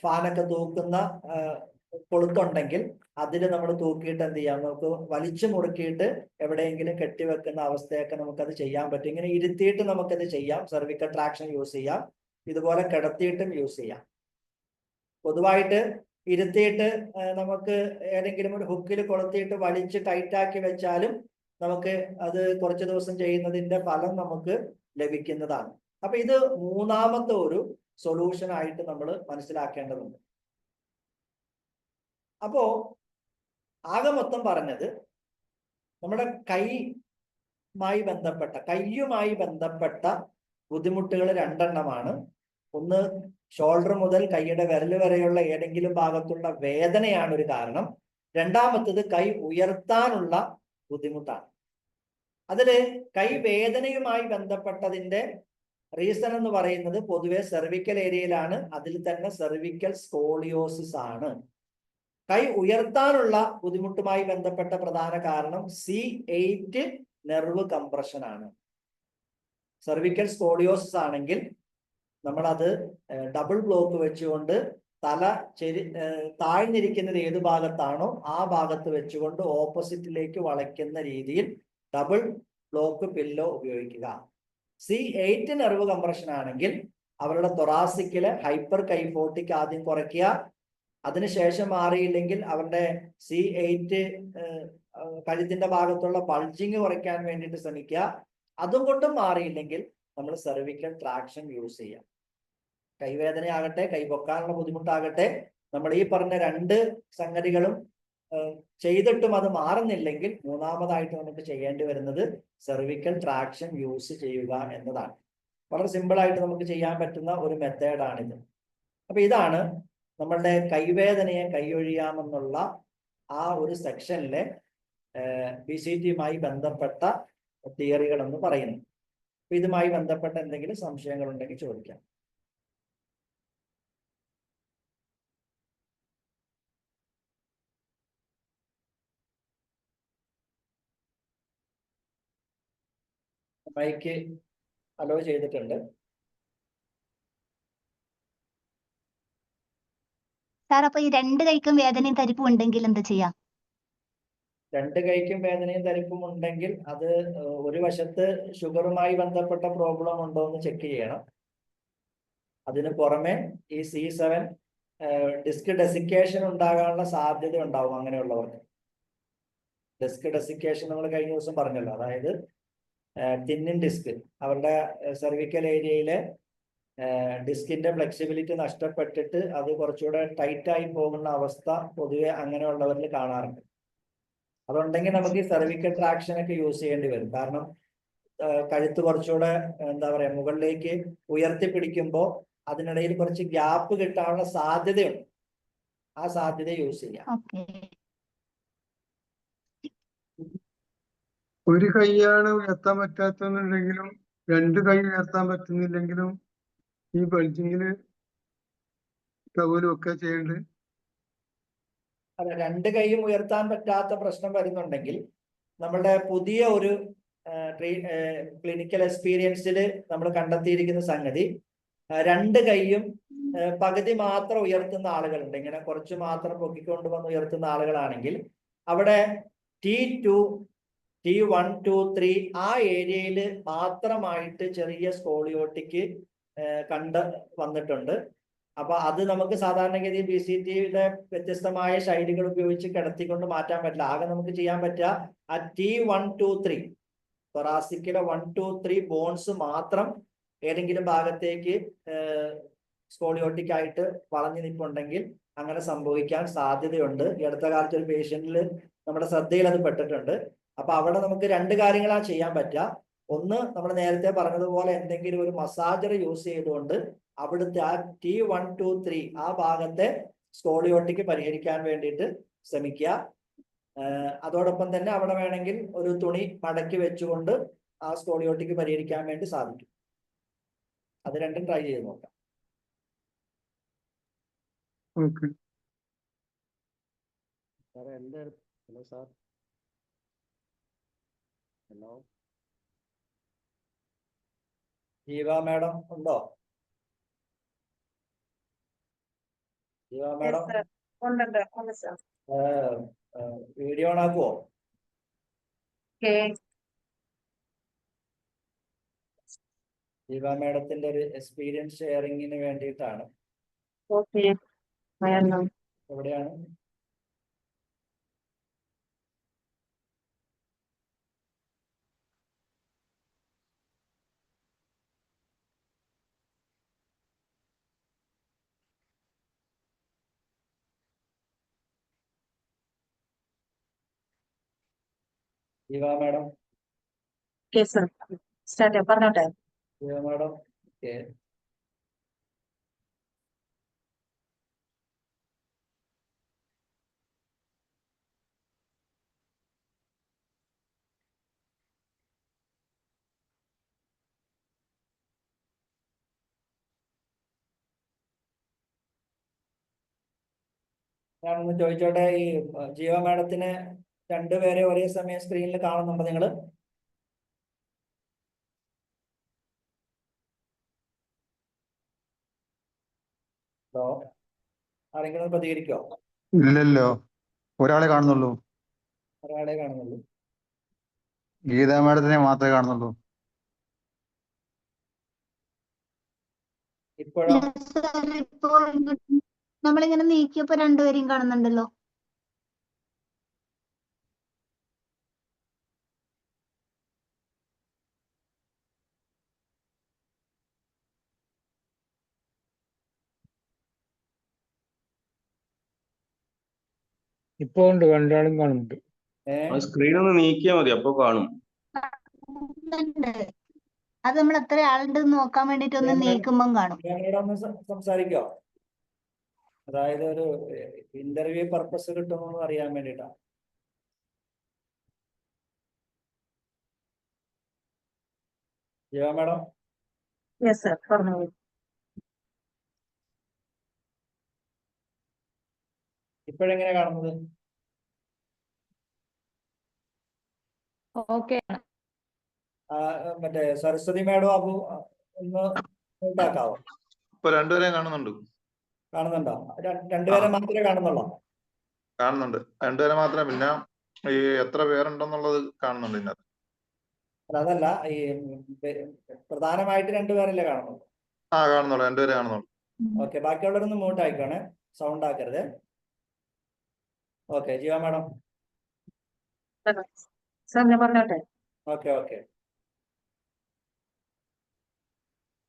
ഫാനൊക്കെ തൂക്കുന്ന കൊളുത്തുണ്ടെങ്കിൽ അതിൽ നമ്മൾ തൂക്കിയിട്ട് എന്ത് ചെയ്യാം, നമുക്ക് വലിച്ചു മുറുക്കിയിട്ട് എവിടെയെങ്കിലും കെട്ടിവെക്കുന്ന അവസ്ഥയൊക്കെ നമുക്കത് ചെയ്യാൻ പറ്റും. ഇങ്ങനെ ഇരുത്തിയിട്ട് നമുക്കത് ചെയ്യാം, സെർവിക്കൽ ട്രാക്ഷൻ യൂസ് ചെയ്യാം. ഇതുപോലെ കിടത്തിയിട്ടും യൂസ് ചെയ്യാം. പൊതുവായിട്ട് ഇരുത്തിയിട്ട് നമുക്ക് ഏതെങ്കിലും ഒരു ഹുക്കിൽ കൊളുത്തിയിട്ട് വലിച്ച് ടൈറ്റാക്കി വെച്ചാലും നമുക്ക് അത് കുറച്ച് ദിവസം ചെയ്യുന്നതിന്റെ ഫലം നമുക്ക് ലഭിക്കുന്നതാണ്. അപ്പൊ ഇത് മൂന്നാമത്തെ ഒരു സൊല്യൂഷൻ ആയിട്ട് നമ്മൾ മനസ്സിലാക്കേണ്ടതുണ്ട്. അപ്പോ ആകെ മൊത്തം പറഞ്ഞത് നമ്മുടെ കൈയുമായി ബന്ധപ്പെട്ട ബുദ്ധിമുട്ടുകൾ രണ്ടെണ്ണമാണ്. ഒന്ന്, ഷോൾഡർ മുതൽ കൈയുടെ വിരൽ വരെയുള്ള ഏതെങ്കിലും ഭാഗത്തുള്ള വേദനയാണ് ഒരു കാരണം. രണ്ടാമത്തത് കൈ ഉയർത്താനുള്ള ബുദ്ധിമുട്ടാണ്. അതില് കൈ വേദനയുമായി ബന്ധപ്പെട്ടതിന്റെ റീസൺ എന്ന് പറയുന്നത് പൊതുവെ സെർവിക്കൽ ഏരിയയിലാണ്. അതിൽ തന്നെ സെർവിക്കൽ സ്കോളിയോസിസ് ആണ്. കൈ ഉയർത്താനുള്ള ബുദ്ധിമുട്ടുമായി ബന്ധപ്പെട്ട പ്രധാന കാരണം C8 നെർവ് കംപ്രഷൻ ആണ്. സെർവിക്കൽ സ്കോളിയോസിസ് ആണെങ്കിൽ നമ്മളത് ഡബിൾ ബ്ലോക്ക് വെച്ചുകൊണ്ട് തല താഴ്ന്നിരിക്കുന്നത് ഏത് ഭാഗത്താണോ ആ ഭാഗത്ത് വെച്ചുകൊണ്ട് ഓപ്പോസിറ്റിലേക്ക് വളയ്ക്കുന്ന രീതിയിൽ ഡബിൾ ബ്ലോക്ക് പില്ലോ ഉപയോഗിക്കുക. C8 നെർവ് കംപ്രഷൻ ആണെങ്കിൽ അവരുടെ തൊറാസിക്കില് ഹൈപ്പർ കൈഫോട്ടിക് ആദ്യം കുറയ്ക്കുക. അതിനുശേഷം മാറിയില്ലെങ്കിൽ അവരുടെ C8 കഴുത്തിന്റെ ഭാഗത്തുള്ള ബൾജിങ് കുറയ്ക്കാൻ വേണ്ടിയിട്ട് ശ്രമിക്കുക. അതും കൊണ്ടും മാറിയില്ലെങ്കിൽ നമ്മൾ സെർവിക്കൽ ട്രാക്ഷൻ യൂസ് ചെയ്യാം. കൈവേദനയാകട്ടെ, കൈ പൊക്കാനുള്ള ബുദ്ധിമുട്ടാകട്ടെ, നമ്മൾ ഈ പറഞ്ഞ രണ്ട് സംഗതികളും ചെയ്തിട്ടും അത് മാറുന്നില്ലെങ്കിൽ മൂന്നാമതായിട്ട് നമുക്ക് ചെയ്യേണ്ടി വരുന്നത് സെർവിക്കൽ ട്രാക്ഷൻ യൂസ് ചെയ്യുക എന്നതാണ്. വളരെ സിമ്പിൾ ആയിട്ട് നമുക്ക് ചെയ്യാൻ പറ്റുന്ന ഒരു മെത്തേഡാണിത്. അപ്പൊ ഇതാണ് നമ്മളുടെ കൈവേദനയെ കൈയൊഴിയാമെന്നുള്ള ആ ഒരു സെക്ഷനിലെ BCTയുമായി ബന്ധപ്പെട്ട തിയറികൾ എന്ന് പറയുന്നു. അപ്പൊ ഇതുമായി ബന്ധപ്പെട്ട എന്തെങ്കിലും സംശയങ്ങൾ ഉണ്ടെങ്കിൽ ചോദിക്കാം. മൈക്ക് അലോ ചെയ്തിട്ടുണ്ട്. സാർ, അപ്പൊ ഈ രണ്ട് കൈക്കും വേദനയും തരിപ്പും ഉണ്ടെങ്കിൽ എന്താ ചെയ്യാം? രണ്ട് കൈക്കും വേദനയും തരിപ്പും ഉണ്ടെങ്കിൽ അത് ഒരു വശത്ത് ഷുഗറുമായി ബന്ധപ്പെട്ട പ്രോബ്ലം ഉണ്ടോ എന്ന് ചെക്ക് ചെയ്യണം. അതിന് പുറമെ ഈ C7 ഡിസ്ക് ഡെസിക്കേഷൻ ഉണ്ടാകാനുള്ള സാധ്യത ഉണ്ടാവും അങ്ങനെയുള്ളവർക്ക്. ഡിസ്ക് ഡെസിക്കേഷൻ നമ്മൾ കഴിഞ്ഞ ദിവസം പറഞ്ഞല്ലോ, അതായത് തിന്നിൻ ഡിസ്ക്, അവരുടെ സെർവിക്കൽ ഏരിയയിലെ ഡിസ്കിന്റെ ഫ്ലെക്സിബിലിറ്റി നഷ്ടപ്പെട്ടിട്ട് അത് കുറച്ചുകൂടെ ടൈറ്റായി പോകുന്ന അവസ്ഥ പൊതുവെ അങ്ങനെയുള്ളവരിൽ കാണാറുണ്ട്. അതുണ്ടെങ്കിൽ നമുക്ക് ഈ സെർവിക്കൽ ട്രാക്ഷൻ ഒക്കെ യൂസ് ചെയ്യേണ്ടി വരും. കാരണം കഴുത്ത് കുറച്ചുകൂടെ എന്താ പറയാ മുകളിലേക്ക് ഉയർത്തി പിടിക്കുമ്പോൾ അതിനിടയിൽ കുറച്ച് ഗ്യാപ്പ് കിട്ടാനുള്ള സാധ്യതയുണ്ട്. ആ സാധ്യത യൂസ് ചെയ്യാം. ഒരു കൈയാണ് ഉയർത്താൻ പറ്റാത്തുണ്ടെങ്കിലും രണ്ട് കൈ ഉയർത്താൻ പറ്റുന്നില്ലെങ്കിലും ഈ ബൾജിങ്ങില് ടവലും ഒക്കെ ചെയ്യേണ്ടത്. അല്ല, രണ്ട് കൈയും ഉയർത്താൻ പറ്റാത്ത പ്രശ്നം വരുന്നുണ്ടെങ്കിൽ നമ്മളുടെ പുതിയ ഒരു ക്ലിനിക്കൽ എക്സ്പീരിയൻസിൽ നമ്മൾ കണ്ടെത്തിയിരിക്കുന്ന സംഗതി, രണ്ട് കൈയും പകുതി മാത്രം ഉയർത്തുന്ന ആളുകളുണ്ട്. ഇങ്ങനെ കുറച്ച് മാത്രം പൊക്കിക്കൊണ്ട് വന്ന് ഉയർത്തുന്ന ആളുകളാണെങ്കിൽ അവിടെ T2, T1, 2, 3 ആ ഏരിയയിൽ മാത്രമായിട്ട് ചെറിയ സ്കോളിയോട്ടിക്ക് വന്നിട്ടുണ്ട്. അപ്പൊ അത് നമുക്ക് സാധാരണഗതിയിൽ BCTയുടെ വ്യത്യസ്തമായ ശൈലികൾ ഉപയോഗിച്ച് കിടത്തിക്കൊണ്ട് മാറ്റാൻ പറ്റില്ല. ആകെ നമുക്ക് ചെയ്യാൻ പറ്റുക ആ T1, 2, 3 തൊറാസിക്കിലെ 1, 2, 3 ബോൺസ് മാത്രം ഏതെങ്കിലും ഭാഗത്തേക്ക് സ്കോളിയോട്ടിക് ആയിട്ട് വളഞ്ഞു നിൽപ്പുണ്ടെങ്കിൽ അങ്ങനെ സംഭവിക്കാൻ സാധ്യതയുണ്ട്. ഈ അടുത്ത കാലത്ത് ഒരു പേഷ്യന്റിൽ നമ്മുടെ ശ്രദ്ധയിൽ അത് പെട്ടിട്ടുണ്ട്. അപ്പൊ അവിടെ നമുക്ക് രണ്ട് കാര്യങ്ങളാണ് ചെയ്യാൻ പറ്റുക. ഒന്ന്, നമ്മൾ നേരത്തെ പറഞ്ഞതുപോലെ എന്തെങ്കിലും ഒരു മസാജർ യൂസ് ചെയ്തുകൊണ്ട് അവിടുത്തെ ആ T1, 2, 3 ആ ഭാഗത്തെ സ്കോളിയോട്ടിക്ക് പരിഹരിക്കാൻ വേണ്ടിയിട്ട് ശ്രമിക്കുക. അതോടൊപ്പം തന്നെ അവിടെ വേണമെങ്കിൽ ഒരു തുണി മടക്കി വെച്ചുകൊണ്ട് ആ സ്കോളിയോട്ടിക്ക് പരിഹരിക്കാൻ വേണ്ടി സാധിക്കും. അത് രണ്ടും ട്രൈ ചെയ്ത് നോക്കാം. Hello sir. ഹലോ, ജീവ മാഡം ഉണ്ടോ? ജീവ മാഡം വീഡിയോ ഓൺ ആക്കുവോ? ജീവ മാഡത്തിന്റെ ഒരു എക്സ്പീരിയൻസ് ഷെയറിങ്ങിന് വേണ്ടിയിട്ടാണ്. എവിടെയാണ്? ജീവ മാഡം. പറഞ്ഞോട്ടെ. ജീവ മാഡം, ഞാനൊന്ന് ചോദിച്ചോട്ടെ, ഈ ജീവ മാഡത്തിന് രണ്ടുപേരെ ഒരേ സമയം സ്ക്രീനിൽ കാണുന്നുണ്ടോ നിങ്ങൾ? ഹലോ, ആരെങ്കിലും പ്രതികരിക്കോ? ഇല്ലല്ലോ, ഒരാളെ കാണുന്നുള്ളൂ. ഒരാളെ കാണുന്നുള്ളൂ. ഗീതാ മാഡത്തിനെ മാത്രമേ കാണുന്നുള്ളൂ. ഇപ്പോഴോ? നമ്മളിങ്ങനെ നീക്കിയപ്പോ രണ്ടുപേരെയും കാണുന്നുണ്ടല്ലോ. ഇപ്പൊ ഉണ്ട്, രണ്ടാളും കാണുന്നുണ്ട്. സ്ക്രീൻ ഒന്ന് നീക്കിയാൽ മതി, അപ്പൊ കാണും. ഉണ്ട്. അത് നമ്മൾ എത്ര ആളുണ്ടെന്ന് നോക്കാൻ വേണ്ടിട്ട് ഒന്ന് നീക്കുമ്പം കാണും. ഒന്ന് സംസാരിക്കോ? അതായത് ഒരു ഇന്റർവ്യൂ പർപ്പസ് കിട്ടുമെന്ന് അറിയാൻ വേണ്ടിട്ടാ. ജീവ മാഡം. യെസ് സർ, പറഞ്ഞോളൂ. ഇപ്പോഴെങ്ങനെ കാണുന്നത്? ഓക്കെ. മറ്റേ സരസ്വതി മാഡം അബു ഒന്ന് ഉണ്ടാക്കാവോ? ഇപ്പൊ രണ്ടുപേരെയും കാണുന്നുണ്ട്. കാണുന്നുണ്ടോ? രണ്ടുപേരെ മാത്രമേ കാണുന്നുള്ളൂ? കാണുന്നുണ്ട്, രണ്ടുപേരെ മാത്രമേ. പിന്നെ ഈ എത്ര പേരുണ്ടെന്നുള്ളത് കാണുന്നുണ്ട് ഇതിനകത്ത്. അതല്ല, ഈ പ്രധാനമായിട്ട് രണ്ടുപേരല്ലേ കാണുന്നുള്ളൂ? കാണുന്നുള്ളൂ, രണ്ടുപേരെ കാണുന്നുള്ളൂ. ഓക്കെ, ബാക്കിയുള്ളവരൊന്ന് മ്യൂട്ട് ആയിക്കോണേ, സൗണ്ട് ആക്കരുത്. Okay, Jeeva madam. സാർ ഞാൻ പറഞ്ഞോട്ടെ? ഓക്കെ ഓക്കെ,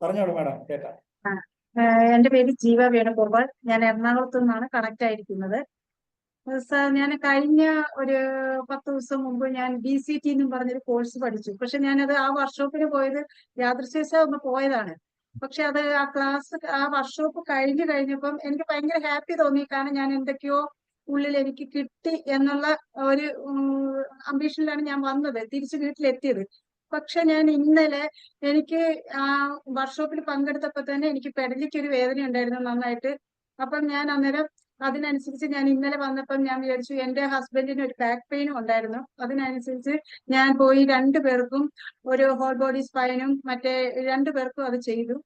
പറഞ്ഞോളൂ മാഡം, കേൾക്കാം. എന്റെ പേര് ജീവ വേണുഗോപാൽ. ഞാൻ എറണാകുളത്ത് നിന്നാണ് കണക്ട് ആയിരിക്കുന്നത്. സാർ, ഞാൻ കഴിഞ്ഞ ഒരു 10 ദിവസം മുമ്പ് ഞാൻ BCT എന്നും പറഞ്ഞൊരു കോഴ്സ് പഠിച്ചു. പക്ഷെ ഞാനത് ആ വർക്ക്ഷോപ്പിന് പോയത് യാദൃശ്ചികവശാൽ ഒന്ന് പോയതാണ്. പക്ഷെ അത് ആ ക്ലാസ്, ആ വർക്ക്ഷോപ്പ് കഴിഞ്ഞപ്പം എനിക്ക് ഭയങ്കര ഹാപ്പി തോന്നി. കാരണം ഞാൻ എന്തൊക്കെയോ ഉള്ളിൽ എനിക്ക് കിട്ടി എന്നുള്ള ഒരു അംബീഷനിലാണ് ഞാൻ വന്നത്, തിരിച്ച് വീട്ടിലെത്തിയത്. പക്ഷെ ഞാൻ ഇന്നലെ എനിക്ക് ആ വർക്ക്ഷോപ്പിൽ പങ്കെടുത്തപ്പോ തന്നെ എനിക്ക് പെടലിക്ക് ഒരു വേദന ഉണ്ടായിരുന്നു നന്നായിട്ട്. അപ്പം ഞാൻ അന്നേരം അതിനനുസരിച്ച് ഞാൻ ഇന്നലെ വന്നപ്പം ഞാൻ വിചാരിച്ചു, എന്റെ ഹസ്ബൻഡിന് ഒരു ബാക്ക് പെയിനും ഉണ്ടായിരുന്നു. അതിനനുസരിച്ച് ഞാൻ പോയി 2 പേർക്കും ഒരു ഹോൾ ബോഡി സ്പൈനും മറ്റേ 2 പേർക്കും അത് ചെയ്തു.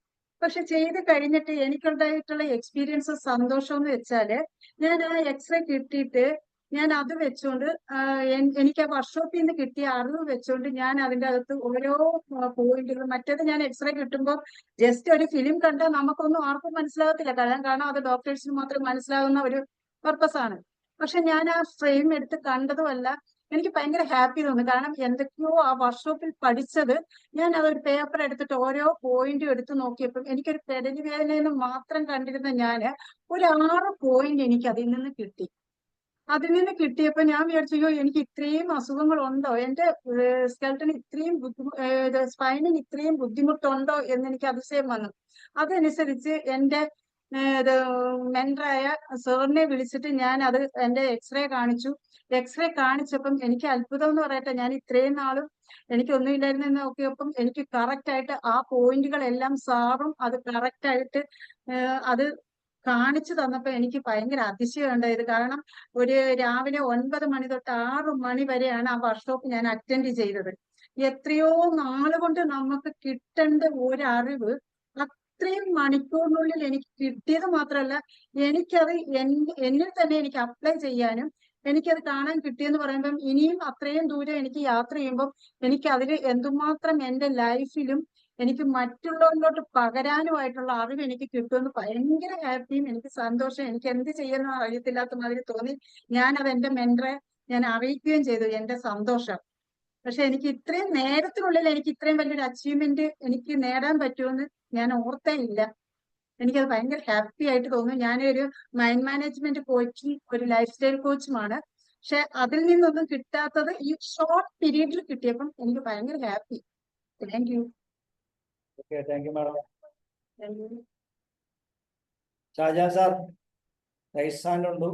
പക്ഷെ ചെയ്ത് കഴിഞ്ഞിട്ട് എനിക്കുണ്ടായിട്ടുള്ള എക്സ്പീരിയൻസ് സന്തോഷം എന്ന് വെച്ചാല്, ഞാൻ ആ എക്സ്റേ കിട്ടിയിട്ട് ഞാൻ അത് വെച്ചുകൊണ്ട് എനിക്ക് ആ വർക്ക്ഷോപ്പിൽ നിന്ന് കിട്ടിയ അറിവ് വെച്ചുകൊണ്ട് ഞാൻ അതിൻ്റെ അകത്ത് ഓരോ പോയിന്റുകളും, മറ്റേത് ഞാൻ എക്സ്റേ കിട്ടുമ്പോൾ ജസ്റ്റ് ഒരു ഫിലിം കണ്ടാൽ നമുക്കൊന്നും ആർക്കും മനസ്സിലാകത്തില്ല. കാരണം അത് ഡോക്ടേഴ്സിന് മാത്രം മനസ്സിലാകുന്ന ഒരു പർപ്പസ് ആണ്. പക്ഷെ ഞാൻ ആ ഫ്രെയിം എടുത്ത് കണ്ടതുമല്ല, എനിക്ക് ഭയങ്കര ഹാപ്പി തോന്നി. കാരണം എന്തൊക്കെയോ ആ വർക്ക്ഷോപ്പിൽ പഠിച്ചത് ഞാൻ അതൊരു പേപ്പർ എടുത്തിട്ട് ഓരോ പോയിന്റും എടുത്ത് നോക്കിയപ്പോൾ എനിക്കൊരു പെടലി വേദനയെന്ന് മാത്രം കണ്ടിരുന്ന ഞാന് ഒരു 6 പോയിന്റ് എനിക്ക് അതിൽ നിന്ന് കിട്ടി. അതിൽ നിന്ന് കിട്ടിയപ്പോ ഞാൻ വിചാരിച്ചു, അയ്യോ, എനിക്ക് ഇത്രയും അസുഖങ്ങൾ ഉണ്ടോ, എന്റെ സ്കെൽട്ടന് ഇത്രയും സ്പൈനിന് ഇത്രയും ബുദ്ധിമുട്ടുണ്ടോ എന്ന് എനിക്ക് അതിശയം വന്നു. അതനുസരിച്ച് എന്റെ മെന്ററായ സാറിനെ വിളിച്ചിട്ട് ഞാൻ അത് എന്റെ എക്സ്റേ കാണിച്ചു. എക്സ്റേ കാണിച്ചപ്പം എനിക്ക് അത്ഭുതം എന്ന് പറയട്ടെ, ഞാൻ ഇത്രയും നാളും എനിക്കൊന്നും ഇല്ലായിരുന്നെന്ന് നോക്കിയപ്പം എനിക്ക് കറക്റ്റ് ആയിട്ട് ആ പോയിന്റുകളെല്ലാം സാറും അത് കറക്റ്റ് ആയിട്ട് അത് കാണിച്ചു തന്നപ്പോ എനിക്ക് ഭയങ്കര അതിശയം ഉണ്ടായത്. കാരണം ഒരു രാവിലെ 9 മണി തൊട്ട് 6 മണി വരെയാണ് ആ വർക്ക്ഷോപ്പ് ഞാൻ അറ്റൻഡ് ചെയ്തത്. എത്രയോ നാളുകൊണ്ട് നമുക്ക് കിട്ടേണ്ട ഒരു അറിവ് അത്രയും മണിക്കൂറിനുള്ളിൽ എനിക്ക് കിട്ടിയത് മാത്രമല്ല, എനിക്കത് എന്നിൽ തന്നെ എനിക്ക് അപ്ലൈ ചെയ്യാനും എനിക്കത് കാണാൻ കിട്ടിയെന്ന് പറയുമ്പം ഇനിയും അത്രയും ദൂരം എനിക്ക് യാത്ര ചെയ്യുമ്പം എനിക്ക് അതിൽ എന്തുമാത്രം എന്റെ ലൈഫിലും എനിക്ക് മറ്റുള്ളവരിലോട്ട് പകരാനുമായിട്ടുള്ള അറിവ് എനിക്ക് കിട്ടുമെന്ന് ഭയങ്കര ഹാപ്പിയും എനിക്ക് സന്തോഷം, എനിക്ക് എന്ത് ചെയ്യുന്ന അറിയത്തില്ലാത്ത മാതിരി തോന്നി. ഞാനത് എന്റെ മെന്ററെ ഞാൻ അറിയിക്കുകയും ചെയ്തു എന്റെ സന്തോഷം. പക്ഷെ എനിക്ക് ഇത്രയും നേരത്തിനുള്ളിൽ എനിക്ക് ഇത്രയും വലിയൊരു അച്ചീവ്മെന്റ് എനിക്ക് നേടാൻ പറ്റുമെന്ന് ഞാൻ ഓർത്തേ ഇല്ല. എനിക്കത് ഭയങ്കര ഹാപ്പി ആയിട്ട് തോന്നുന്നു. ഞാനൊരു മൈൻഡ് മാനേജ്മെന്റ് കോച്ചും ഒരു ലൈഫ് സ്റ്റൈൽ കോച്ചുമാണ്. പക്ഷെ അതിൽ നിന്നൊന്നും കിട്ടാത്തത് ഈ ഷോർട്ട് പീരീഡിൽ കിട്ടിയപ്പം എനിക്ക് ഭയങ്കര happy. Thank you. Okay, thank you madam. Thank you. Shajan sir, rice hand ഉണ്ടോ?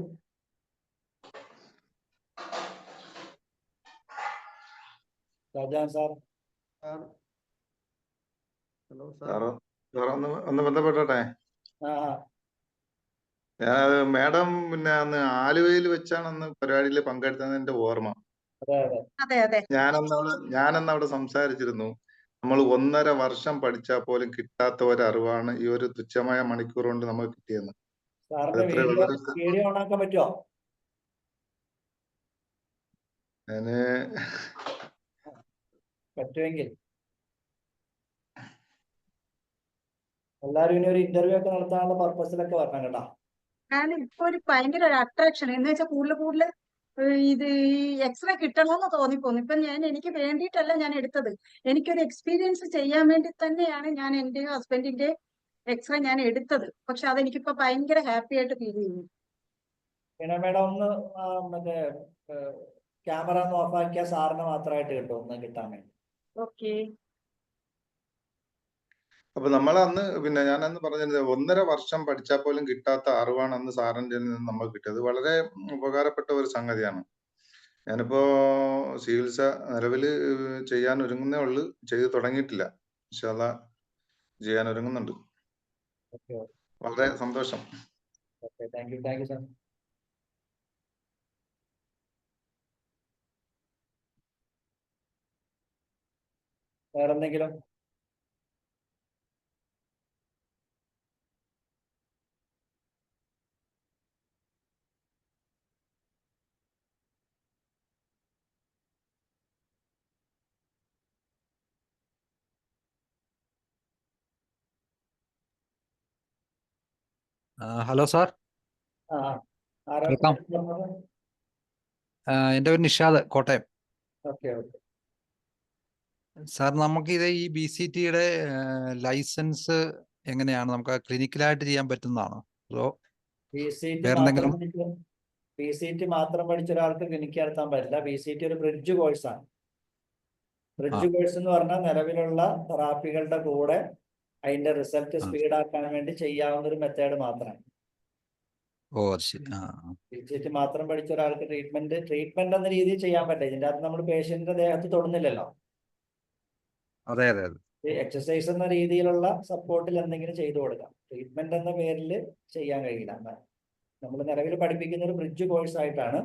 ഷാജാൻ സാർ. ഹലോ സാറ് ഒന്ന് ബന്ധപ്പെട്ടോട്ടെ. ആ മാഡം പിന്നെ അന്ന് ആലുവയിൽ വെച്ചാണ് അന്ന് പരിപാടിയിൽ പങ്കെടുത്തതിന്റെ ഓർമ്മ. അതെ അതെ അതെ അതെ. ഞാനന്ന് അവിടെ സംസാരിച്ചിരുന്നു. നമ്മൾ 1.5 വർഷം പഠിച്ചാൽ പോലും കിട്ടാത്ത ഒരു അറിവാണ് ഈ ഒരു തുച്ഛമായ മണിക്കൂർ കൊണ്ട് നമുക്ക് കിട്ടിയെന്ന്. സാറിന്റെ അതെത്ര വളരെ വീഡിയോ ഓൺ ആക്കാൻ പറ്റുമോ? ഞാന് പറ്റുമെങ്കിൽ എല്ലാരും ഇനി ഒരു ഇന്റർവ്യൂ ഒക്കെ നടത്താനുള്ള പർപ്പസിലൊക്കെ വരണം കേട്ടോ. കാരണം ഇപ്പൊ ഒരു ഭയങ്കര ഒരു അട്രാക്ഷൻ എന്ന് വെച്ചാൽ കൂടുതൽ ഇത് ഈ എക്സ്റേ കിട്ടണമെന്ന് തോന്നിപ്പോന്നു. ഇപ്പൊ എനിക്ക് വേണ്ടിയിട്ടല്ല ഞാൻ എടുത്തത്, എനിക്കൊരു എക്സ്പീരിയൻസ് ചെയ്യാൻ വേണ്ടി തന്നെയാണ് ഞാൻ എന്റെ ഹസ്ബൻഡിന്റെ എക്സ്റേ ഞാൻ എടുത്തത്. പക്ഷെ അതെനിക്കിപ്പോ ഭയങ്കര ഹാപ്പി ആയിട്ട് ഫീൽ ചെയ്യുന്നു. പിന്നെ മേഡം ഒന്ന് മറ്റേ ക്യാമറ ഒന്ന് ഓഫാക്കിയാൽ സാറിന് മാത്രമായിട്ട് കിട്ടും, ഒന്ന് കിട്ടാൻ വേണ്ടി. ഓക്കെ. അപ്പൊ നമ്മൾ അന്ന് പിന്നെ ഞാൻ അന്ന് പറഞ്ഞത് 1.5 വർഷം പഠിച്ചാൽ പോലും കിട്ടാത്ത അറിവാണ് അന്ന് സാറിന്റെ നിന്ന് നമുക്ക് കിട്ടിയത്. വളരെ ഉപകാരപ്പെട്ട ഒരു സംഗതിയാണ്. ഞാനിപ്പോ ചികിത്സ നിലവില് ചെയ്യാൻ ഒരുങ്ങുന്നേ ഉള്ളു, ചെയ്തു തുടങ്ങിയിട്ടില്ല. ഇൻഷാ അല്ലാഹ് ചെയ്യാൻ ഒരുങ്ങുന്നുണ്ട്. ഓക്കെ വളരെ സന്തോഷം. Okay, thank you sir. വേറെന്തെങ്കിലും? ഹലോ സാർ, ആ ആരാ? കേൾക്കാം. എൻ്റെ പേര് Nishad, Kottayam. Okay okay. Sir, നമുക്കിത് ഈ BCTയുടെ ലൈസൻസ് എങ്ങനെയാണ് നമുക്ക് ക്ലിനിക്കലായിട്ട് ചെയ്യാൻ പറ്റുന്നതാണോ, അതോ വേറെന്തെങ്കിലും? BCT മാത്രം പഠിച്ച ഒരാൾക്ക് ക്ലിനിക്ക് നടത്താൻ പറ്റില്ല. BCT ഒരു ബ്രിഡ്ജ് കോഴ്സാണ്. ബ്രിഡ്ജ് കോഴ്സ് എന്ന് പറഞ്ഞാൽ നിലവിലുള്ള തെറാപ്പികളുടെ കൂടെ അതിന്റെ റിസൾട്ട് സ്പീഡാക്കാൻ വേണ്ടി ചെയ്യാവുന്ന ഒരു മെത്തേഡ് മാത്രമാണ്. ഓ അത് ശരി. BCT മാത്രം പഠിച്ച ഒരാൾക്ക് ട്രീറ്റ്മെന്റ് എന്ന രീതിയിൽ ചെയ്യാൻ പറ്റില്ല. ഇതിന്റെ അകത്ത് നമ്മൾ പേഷ്യന്റിന്റെ ദേഹത്ത് തൊടുന്നില്ലല്ലോ. അതെ അതെ അതെ. എക്സസൈസ് എന്ന രീതിയിലുള്ള സപ്പോർട്ടിൽ എന്തെങ്കിലും ചെയ്തു കൊടുക്കാം. ട്രീറ്റ്മെന്റ് എന്ന പേരിൽ ചെയ്യാൻ കഴിയില്ല. നമ്മൾ നിലവിൽ പഠിപ്പിക്കുന്ന ഒരു ബ്രിഡ്ജ് കോഴ്സ് ആയിട്ടാണ്.